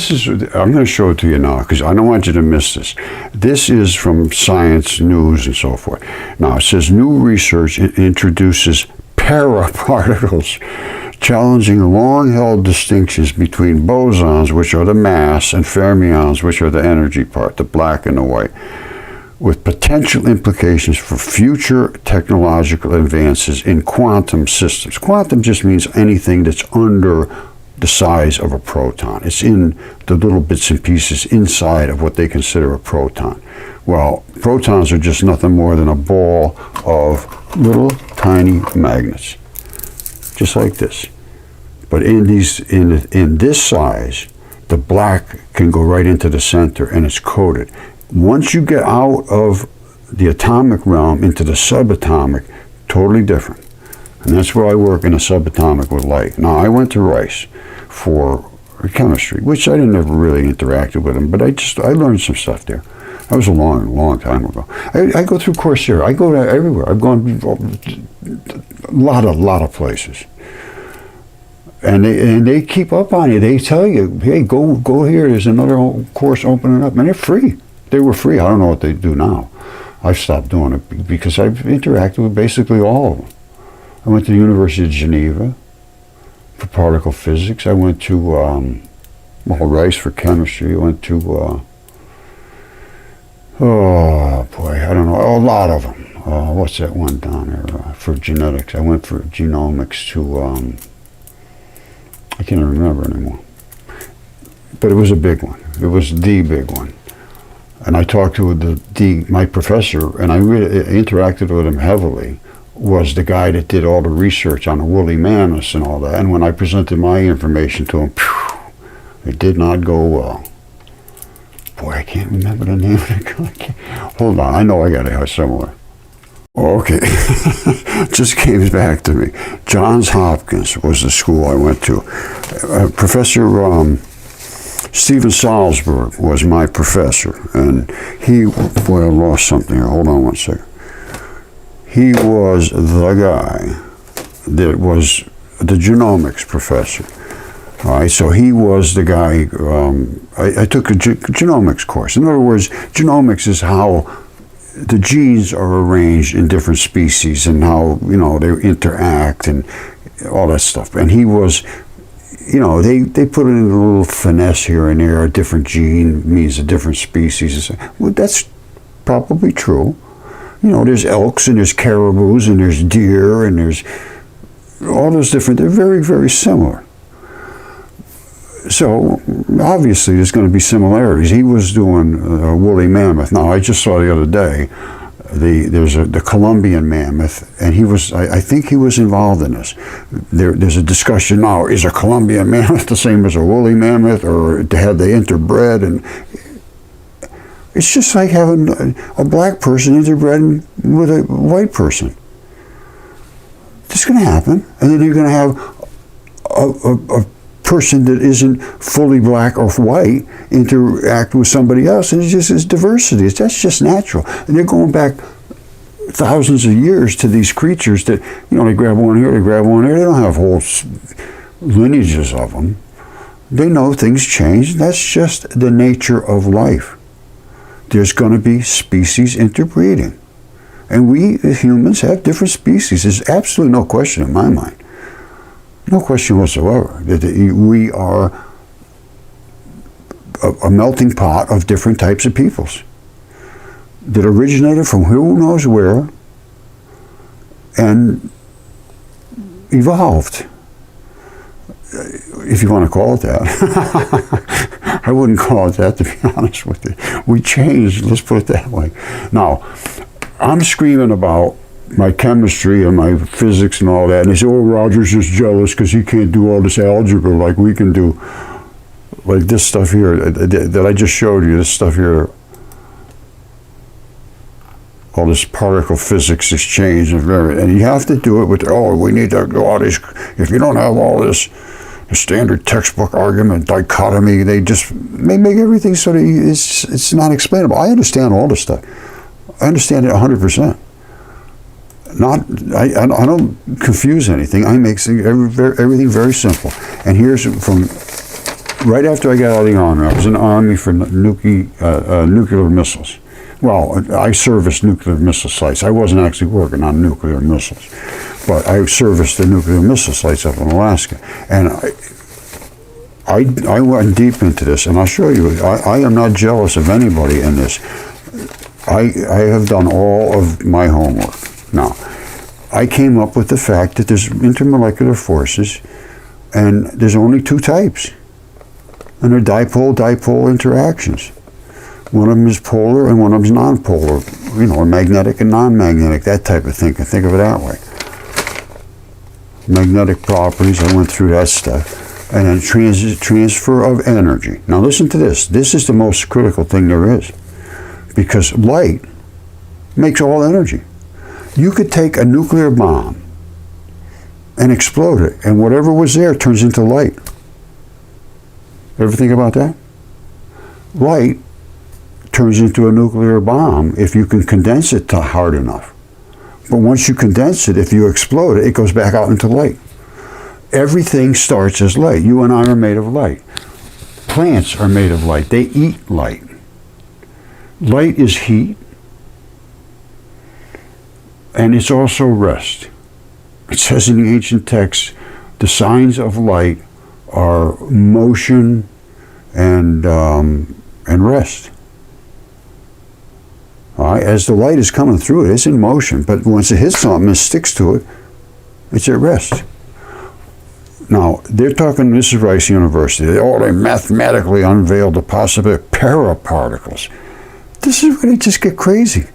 I'm going to show it to you now because I don't want you to miss this. This is from Science News and so forth. Now, it says new research introduces paraparticles, challenging long-held distinctions between bosons, which are the mass, and fermions, which are the energy part, the black and the white, with potential implications for future technological advances in quantum systems. Quantum just means anything that's under the size of a proton. It's in the little bits and pieces inside of what they consider a proton. Well, protons are just nothing more than a ball of little tiny magnets, just like this. But in this size, the black can go right into the center and it's coated. Once you get out of the atomic realm into the subatomic, totally different. And that's where I work in a subatomic with light. Now, I went to Rice for chemistry, which I never really interacted with them, but I learned some stuff there. That was a long time ago. I go through Coursera. I go to everywhere. I've gone a lot of places. And they keep up on you. They tell you, hey, go here. There's another course opening up, and they're free. They were free. I don't know what they do now. I've stopped doing it because I've interacted with basically all of them. I went to the University of Geneva for particle physics. I went to Rice for chemistry. I went to oh boy, I don't know, a lot of them. What's that one down there for genetics? I went for genomics to I can't remember anymore. But it was a big one. It was the big one. And I talked to my professor, and I really interacted with him heavily, was the guy that did all the research on the woolly mammoths and all that. And when I presented my information to him, it did not go well. Boy, I can't remember the name of the guy. Hold on, I know I got it somewhere. Okay, just came back to me. Johns Hopkins was the school I went to. Professor Stephen Salzberg was my professor, and boy, I lost something here. Hold on one second. He was the guy that was the genomics professor. All right, so he was the guy. I took a genomics course. In other words, genomics is how the genes are arranged in different species and how they interact and all that stuff. And he was, they put in a little finesse here and there. A different gene means a different species. Well, that's probably true. There's elks and there's caribous and there's deer and there's all those different. They're very, very similar. So obviously there's going to be similarities. He was doing a woolly mammoth. Now I just saw the other day there's the Colombian mammoth, and I think he was involved in this. There's a discussion now: is a Colombian mammoth the same as a woolly mammoth, or have they interbred? And it's just like having a black person interbred with a white person. It's going to happen, and then you're going to have a person that isn't fully black or white interact with somebody else, and it's diversity. That's just natural. And they're going back thousands of years to these creatures that, they grab one here, they grab one there. They don't have whole lineages of them. They know things change. That's just the nature of life. there's going to be species interbreeding. And we humans have different species. There's absolutely no question in my mind. No question whatsoever that we are a melting pot of different types of peoples that originated from who knows where and evolved, if you want to call it that. I wouldn't call it that, to be honest with you. We changed, let's put it that way. Now, I'm screaming about my chemistry and my physics and all that, and they say, oh, Roger's just jealous because he can't do all this algebra like we can do. Like this stuff here that I just showed you, this stuff here, all this particle physics is changed, and you have to do it with, oh, we need to do all this. If you don't have all this standard textbook argument dichotomy, they make everything sort of, it's not explainable. I understand all this stuff. I understand it 100%. I don't confuse anything. I make everything very simple. And here's from right after I got out of the Army. I was in the Army for nuclear missiles. Well, I serviced nuclear missile sites. I wasn't actually working on nuclear missiles, but I serviced the nuclear missile sites up in Alaska. And I went deep into this, and I'll show you. I am not jealous of anybody in this. I have done all of my homework. Now, I came up with the fact that there's intermolecular forces, and there's only two types, and they're dipole-dipole interactions. One of them is polar, and one of them is non-polar. You know, magnetic and non-magnetic, that type of thing. Think of it that way. Magnetic properties, I went through that stuff, and then transfer of energy. Now, listen to this. This is the most critical thing there is, because light makes all energy. You could take a nuclear bomb and explode it, and whatever was there turns into light. Ever think about that? Light turns into a nuclear bomb if you can condense it to hard enough. But once you condense it, if you explode it, it goes back out into light. Everything starts as light. You and I are made of light. Plants are made of light. They eat light. Light is heat, and it's also rest. It says in the ancient texts, the signs of light are motion and rest. All right? As the light is coming through it, it's in motion, but once it hits something and sticks to it, it's at rest. Now, they're talking, this is Rice University, they mathematically unveiled the possibility of paraparticles. This is where they just get crazy.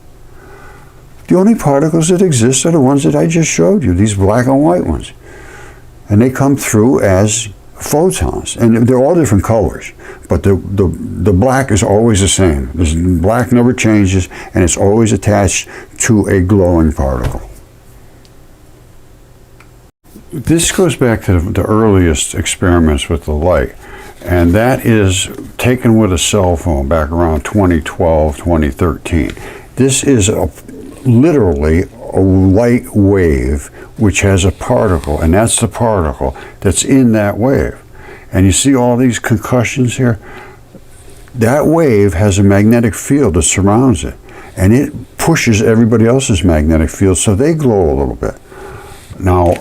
The only particles that exist are the ones that I just showed you, these black and white ones. And they come through as photons, and they're all different colors, but the black is always the same. The black never changes, and it's always attached to a glowing particle. This goes back to the earliest experiments with the light, and that is taken with a cell phone back around 2012, 2013. This is literally a light wave which has a particle, and that's the particle that's in that wave. And you see all these concussions here? That wave has a magnetic field that surrounds it, and it pushes everybody else's magnetic field, so they glow a little bit. Now,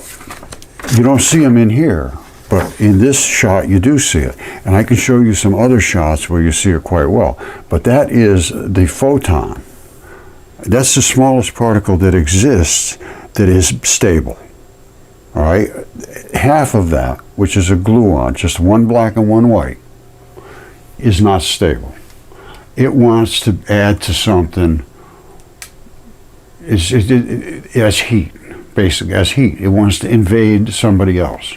you don't see them in here, but in this shot you do see it. And I can show you some other shots where you see it quite well. But that is the photon. That's the smallest particle that exists that is stable. All right? Half of that, which is a gluon, just one black and one white, is not stable. It wants to add to something as heat, basically, as heat. It wants to invade somebody else.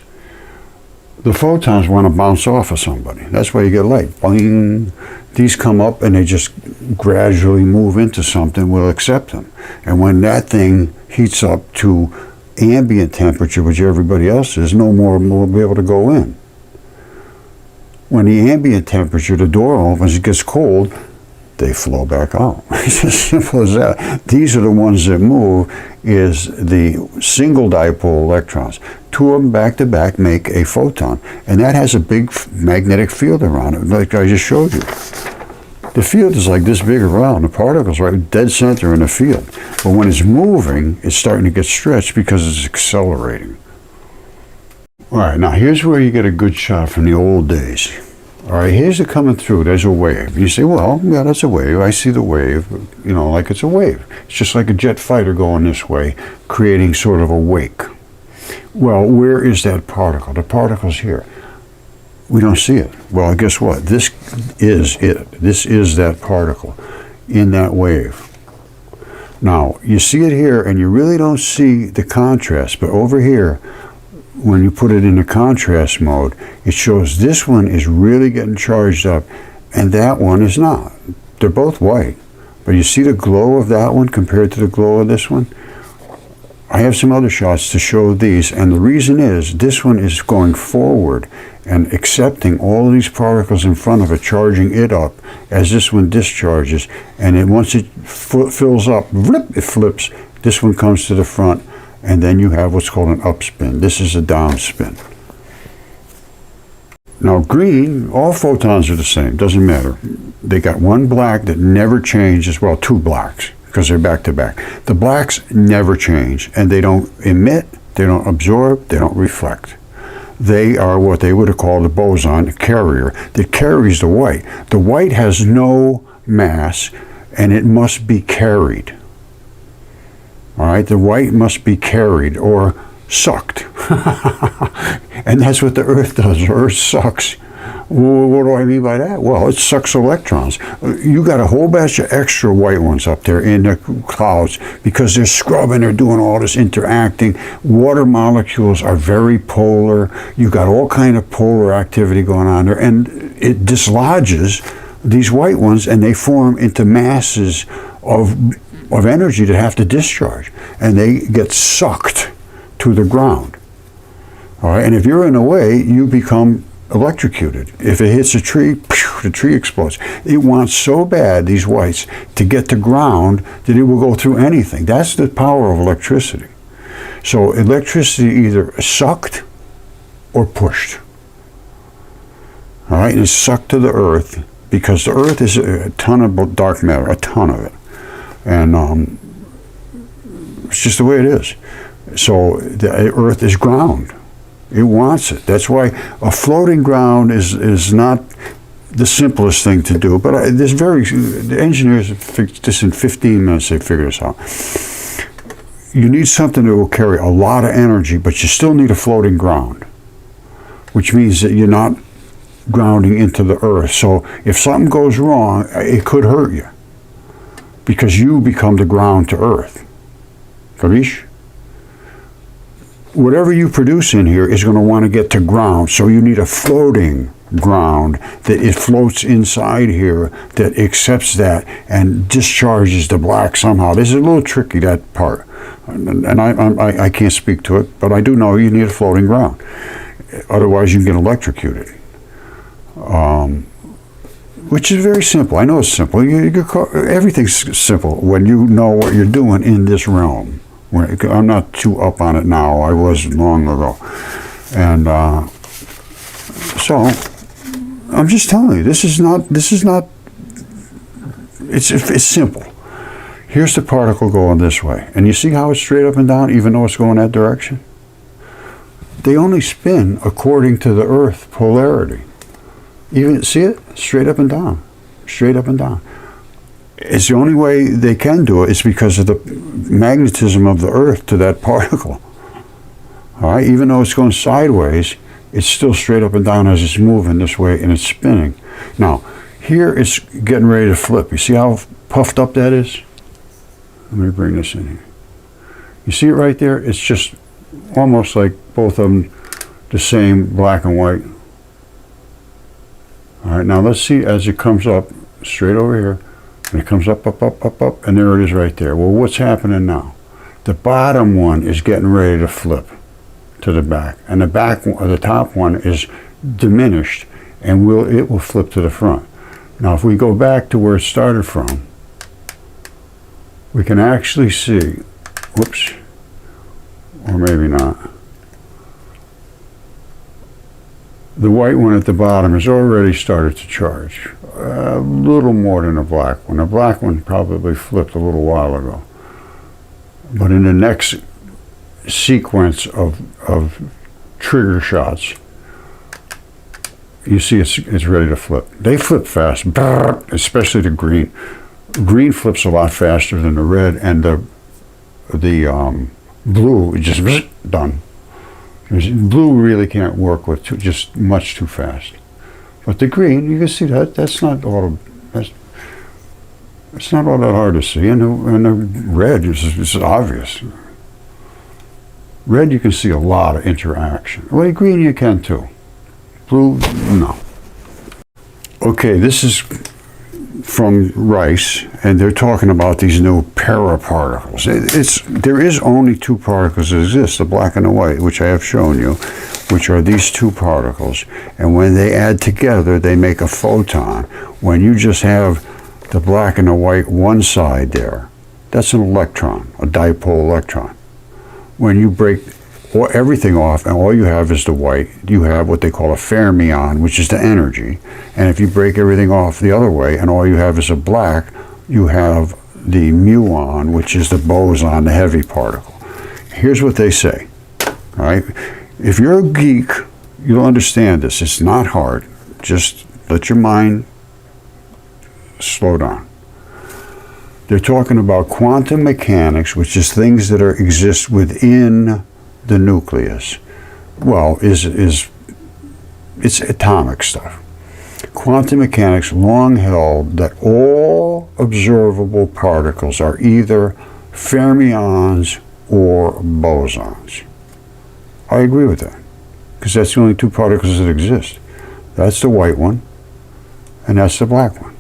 The photons want to bounce off of somebody. That's why you get light. Boing. These come up and they just gradually move into something. We'll accept them. And when that thing heats up to ambient temperature, which everybody else is, no more will be able to go in. When the ambient temperature, the door opens, it gets cold, they flow back out. It's as simple as that. These are the ones that move, is the single dipole electrons. Two of them back to back make a photon, and that has a big magnetic field around it, like I just showed you. The field is like this big around. The particle's right dead center in the field. But when it's moving, it's starting to get stretched because it's accelerating. All right, now here's where you get a good shot from the old days. All right, here's it coming through. There's a wave. You say, well, yeah, that's a wave. I see the wave, like it's a wave. It's just like a jet fighter going this way, creating sort of a wake. Well, where is that particle? The particle's here. We don't see it. Well, guess what? This is it. This is that particle in that wave. Now, you see it here, and you really don't see the contrast, but over here, when you put it in the contrast mode, it shows this one is really getting charged up and that one is not. They're both white, but you see the glow of that one compared to the glow of this one? I have some other shots to show these, and the reason is this one is going forward and accepting all of these particles in front of it, charging it up as this one discharges, and then once it fills up, it flips, this one comes to the front, and then you have what's called an upspin. This is a downspin. Now green, all photons are the same, doesn't matter. They got one black that never changes, well, two blacks, because they're back to back. The blacks never change, and they don't emit, they don't absorb, they don't reflect. They are what they would have called a boson carrier that carries the white. The white has no mass, and it must be carried. All right, the white must be carried or sucked. And that's what the Earth does. The Earth sucks. Well, what do I mean by that? Well, it sucks electrons. You got a whole batch of extra white ones up there in the clouds because they're scrubbing, they're doing all this interacting. Water molecules are very polar. You got all kind of polar activity going on there, and it dislodges these white ones, and they form into masses of energy that have to discharge, and they get sucked to the ground. All right, and if you're in the way, you become electrocuted. If it hits a tree, the tree explodes. It wants so bad, these whites, to get to ground that it will go through anything. That's the power of electricity. So electricity either sucked or pushed. All right, and it's sucked to the Earth because the Earth is a ton of dark matter, a ton of it. And it's just the way it is. So the Earth is ground. It wants it. That's why a floating ground is not the simplest thing to do. But the engineers have fixed this in 15 minutes. They figured this out. You need something that will carry a lot of energy, but you still need a floating ground, which means that you're not grounding into the Earth. So if something goes wrong, it could hurt you, because you become the ground to Earth. Capiche? Whatever you produce in here is going to want to get to ground, so you need a floating ground that it floats inside here that accepts that and discharges the black somehow. This is a little tricky, that part, and I can't speak to it, but I do know you need a floating ground. Otherwise, you can get electrocuted. Which is very simple. I know it's simple. Everything's simple when you know what you're doing in this realm. I'm not too up on it now. I was long ago. And so I'm just telling you, this is not, it's simple. Here's the particle going this way. And you see how it's straight up and down, even though it's going that direction? They only spin according to the Earth polarity. Even, see it? Straight up and down. Straight up and down. It's the only way they can do it. It's because of the magnetism of the Earth to that particle. All right? Even though it's going sideways, it's still straight up and down as it's moving this way and it's spinning. Now, here it's getting ready to flip. You see how puffed up that is? Let me bring this in here. You see it right there? It's just almost like both of them the same, black and white. All right, now let's see as it comes up, straight over here, and it comes up, up, up, up, up, and there it is right there. Well, what's happening now? The bottom one is getting ready to flip to the back, and the top one is diminished, and it will flip to the front. Now, if we go back to where it started from, we can actually see, whoops, or maybe not. The white one at the bottom has already started to charge. a little more than a black one. A black one probably flipped a little while ago. But in the next sequence of trigger shots, you see it's ready to flip. They flip fast, especially the green. Green flips a lot faster than the red, and the blue is just done. Blue really can't work with just much too fast. But the green, you can see that's not all that hard to see, and the red is obvious. Red, you can see a lot of interaction. Well, green you can too. Blue, no. Okay, this is from Rice, and they're talking about these new paraparticles. There is only two particles that exist, the black and the white, which I have shown you, which are these two particles. And when they add together, they make a photon. When you just have the black and the white one side there, that's an electron, a dipole electron. When you break everything off and all you have is the white, you have what they call a fermion, which is the energy. And if you break everything off the other way and all you have is a black, you have the muon, which is the boson, the heavy particle. Here's what they say, all right? If you're a geek, you'll understand this. It's not hard. Just let your mind slow down. They're talking about quantum mechanics, which is things that exist within the nucleus. Well, it's atomic stuff. Quantum mechanics long held that all observable particles are either fermions or bosons. I agree with that, because that's the only two particles that exist. That's the white one, and that's the black one.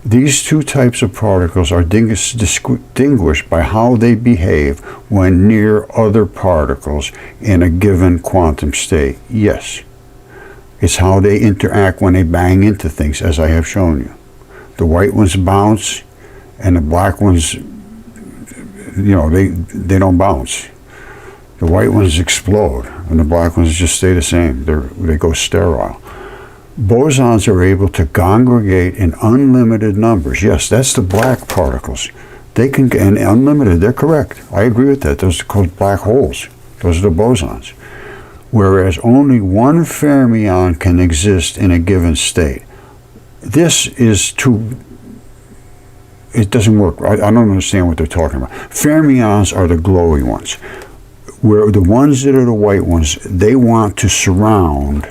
These two types of particles are distinguished by how they behave when near other particles in a given quantum state. Yes, it's how they interact when they bang into things, as I have shown you. The white ones bounce, and the black ones, they don't bounce. The white ones explode, and the black ones just stay the same. They go sterile. Bosons are able to congregate in unlimited numbers. Yes, that's the black particles. They can, and unlimited, they're correct. I agree with that. Those are called black holes. Those are the bosons. Whereas only one fermion can exist in a given state. This is it doesn't work. I don't understand what they're talking about. Fermions are the glowy ones. Where the ones that are the white ones, they want to surround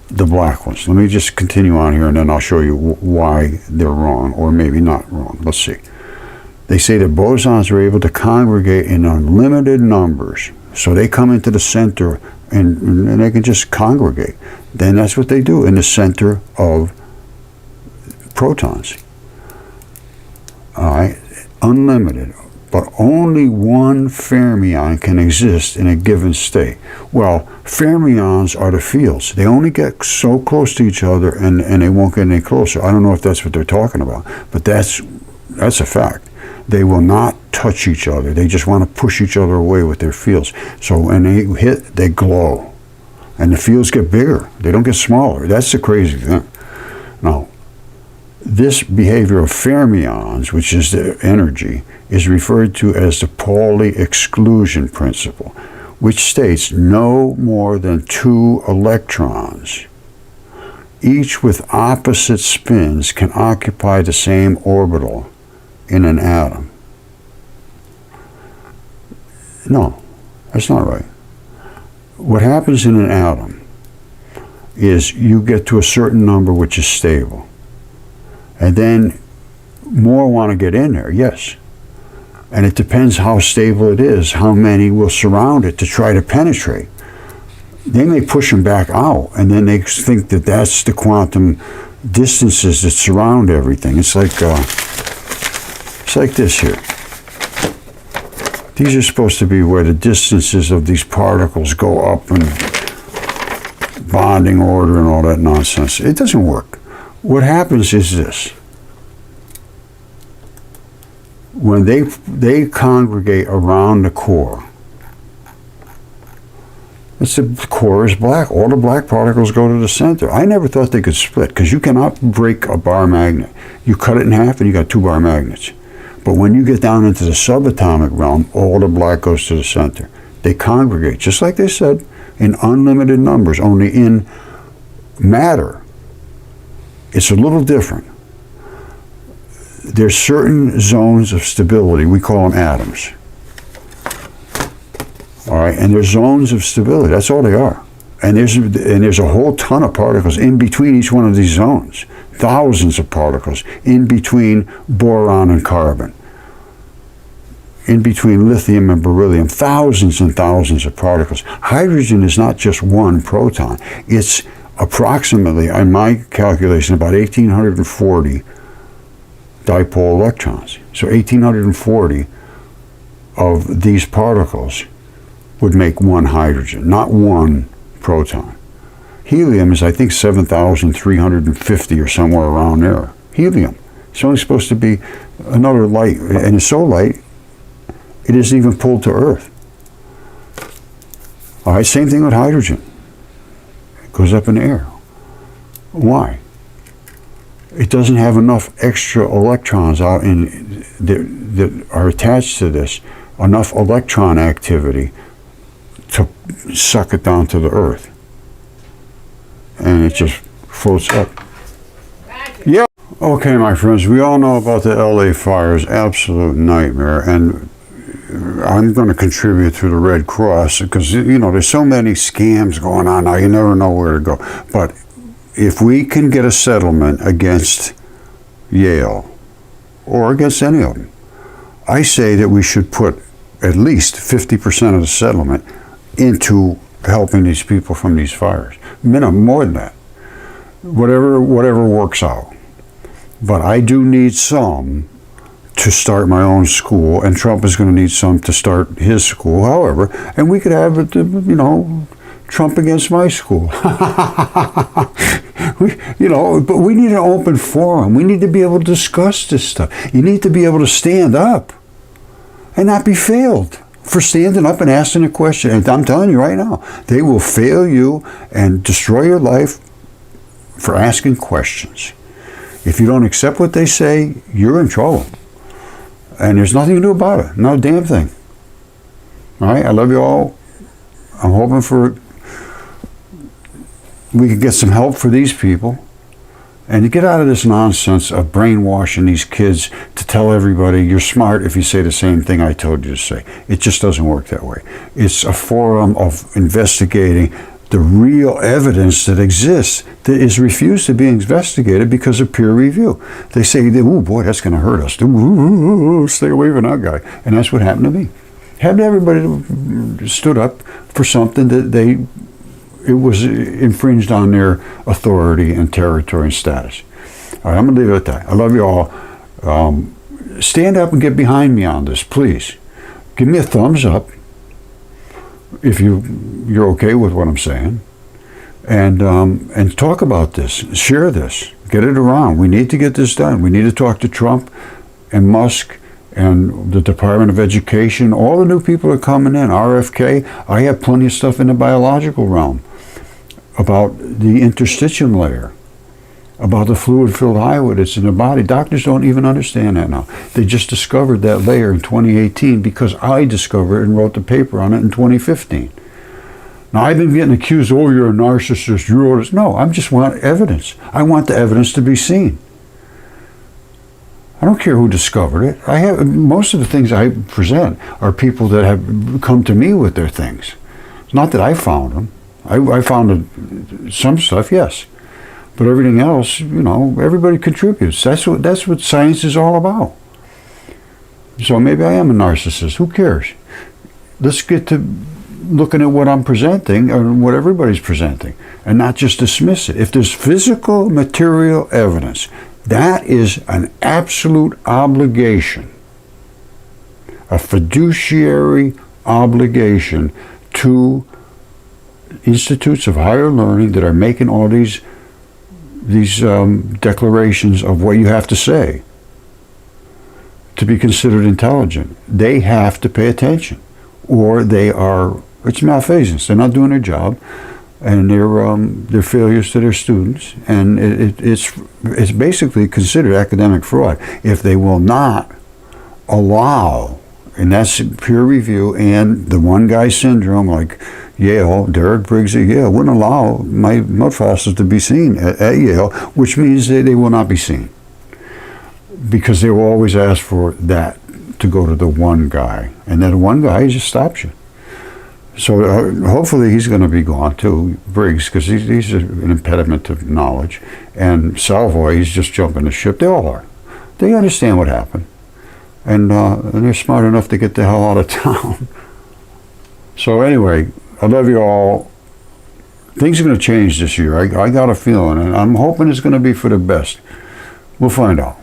the black ones. Let me just continue on here, and then I'll show you why they're wrong, or maybe not wrong. Let's see. They say that bosons are able to congregate in unlimited numbers. So they come into the center, and they can just congregate. Then that's what they do in the center of protons. All right, unlimited. But only one fermion can exist in a given state. Well, fermions are the fields. They only get so close to each other, and they won't get any closer. I don't know if that's what they're talking about, but that's a fact. They will not touch each other. They just want to push each other away with their fields. So when they hit, they glow. And the fields get bigger. They don't get smaller. That's the crazy thing. Now, this behavior of fermions, which is the energy, is referred to as the Pauli exclusion principle, which states no more than two electrons, each with opposite spins, can occupy the same orbital in an atom. No, that's not right. What happens in an atom is you get to a certain number which is stable. And then more want to get in there, yes. And it depends how stable it is, how many will surround it to try to penetrate. They may push them back out, and then they think that that's the quantum distances that surround everything. It's like this here. These are supposed to be where the distances of these particles go up in bonding order and all that nonsense. It doesn't work. What happens is this. When they congregate around the core, It's the core is black. All the black particles go to the center. I never thought they could split because you cannot break a bar magnet. You cut it in half and you got two bar magnets. But when you get down into the subatomic realm, all the black goes to the center. They congregate, just like they said, in unlimited numbers, only in matter. It's a little different. There's certain zones of stability. We call them atoms. All right, and there's zones of stability. That's all they are. And there's a whole ton of particles in between each one of these zones. Thousands of particles in between boron and carbon. In between lithium and beryllium. Thousands and thousands of particles. Hydrogen is not just one proton. It's approximately, in my calculation, about 1,840 dipole electrons. So 1,840 of these particles would make one hydrogen, not one proton. Helium is, I think, 7,350 or somewhere around there. Helium. It's only supposed to be another light, and it's so light, it isn't even pulled to Earth. All right, same thing with hydrogen. It goes up in the air. Why? It doesn't have enough extra electrons out in that are attached to this, enough electron activity to suck it down to the Earth. And it just floats up. Yeah. Okay, my friends, we all know about the LA fires, absolute nightmare, and I'm going to contribute through the Red Cross because, you know, there's so many scams going on now, you never know where to go. But if we can get a settlement against Yale or against any of them, I say that we should put at least 50% of the settlement into helping these people from these fires. Minimum, more than that. Whatever works out. But I do need some to start my own school, and Trump is going to need some to start his school, however, and we could have it, you know, Trump against my school. You know, but we need an open forum. We need to be able to discuss this stuff. You need to be able to stand up and not be failed for standing up and asking a question. And I'm telling you right now, they will fail you and destroy your life for asking questions. If you don't accept what they say, you're in trouble. And there's nothing to do about it. Not a damn thing. All right? I love you all. I'm hoping we can get some help for these people and to get out of this nonsense of brainwashing these kids to tell everybody you're smart if you say the same thing I told you to say. It just doesn't work that way. It's a forum of investigating the real evidence that exists that is refused to be investigated because of peer review. They say, oh boy, that's going to hurt us. Ooh, stay away from that guy. And that's what happened to me. Happened to everybody that stood up for something that it was infringed on their authority and territory and status. All right, I'm going to leave it at that. I love you all. Stand up and get behind me on this, please. Give me a thumbs up if you're okay with what I'm saying, and talk about this. Share this. Get it around. We need to get this done. We need to talk to Trump and Musk and the Department of Education. All the new people are coming in. RFK. I have plenty of stuff in the biological realm about the interstitium layer, about the fluid-filled highway that's in the body. Doctors don't even understand that now. They just discovered that layer in 2018 because I discovered it and wrote the paper on it in 2015. Now, I've been getting accused, oh, you're a narcissist, you wrote this. No, I just want evidence. I want the evidence to be seen. I don't care who discovered it. Most of the things I present are people that have come to me with their things. It's not that I found them. I found some stuff, yes. But everything else, you know, everybody contributes. That's what science is all about. So maybe I am a narcissist. Who cares? Let's get to looking at what I'm presenting or what everybody's presenting and not just dismiss it. If there's physical, material evidence, that is an absolute obligation, a fiduciary obligation to institutes of higher learning that are making all these declarations of what you have to say to be considered intelligent. They have to pay attention, or they are It's malfeasance. They're not doing their job, and they're failures to their students, and it's basically considered academic fraud if they will not allow, and that's peer review and the one guy syndrome, like Yale, Derek Briggs at Yale wouldn't allow my Mudfossils to be seen at Yale, which means they will not be seen, because they will always ask for that to go to the one guy, and that one guy just stops you. So hopefully he's going to be gone too, Briggs, because he's an impediment to knowledge, and Salvoy, he's just jumping the ship. They all are. They understand what happened, and they're smart enough to get the hell out of town. So anyway, I love you all. Things are going to change this year. I got a feeling, and I'm hoping it's going to be for the best. We'll find out.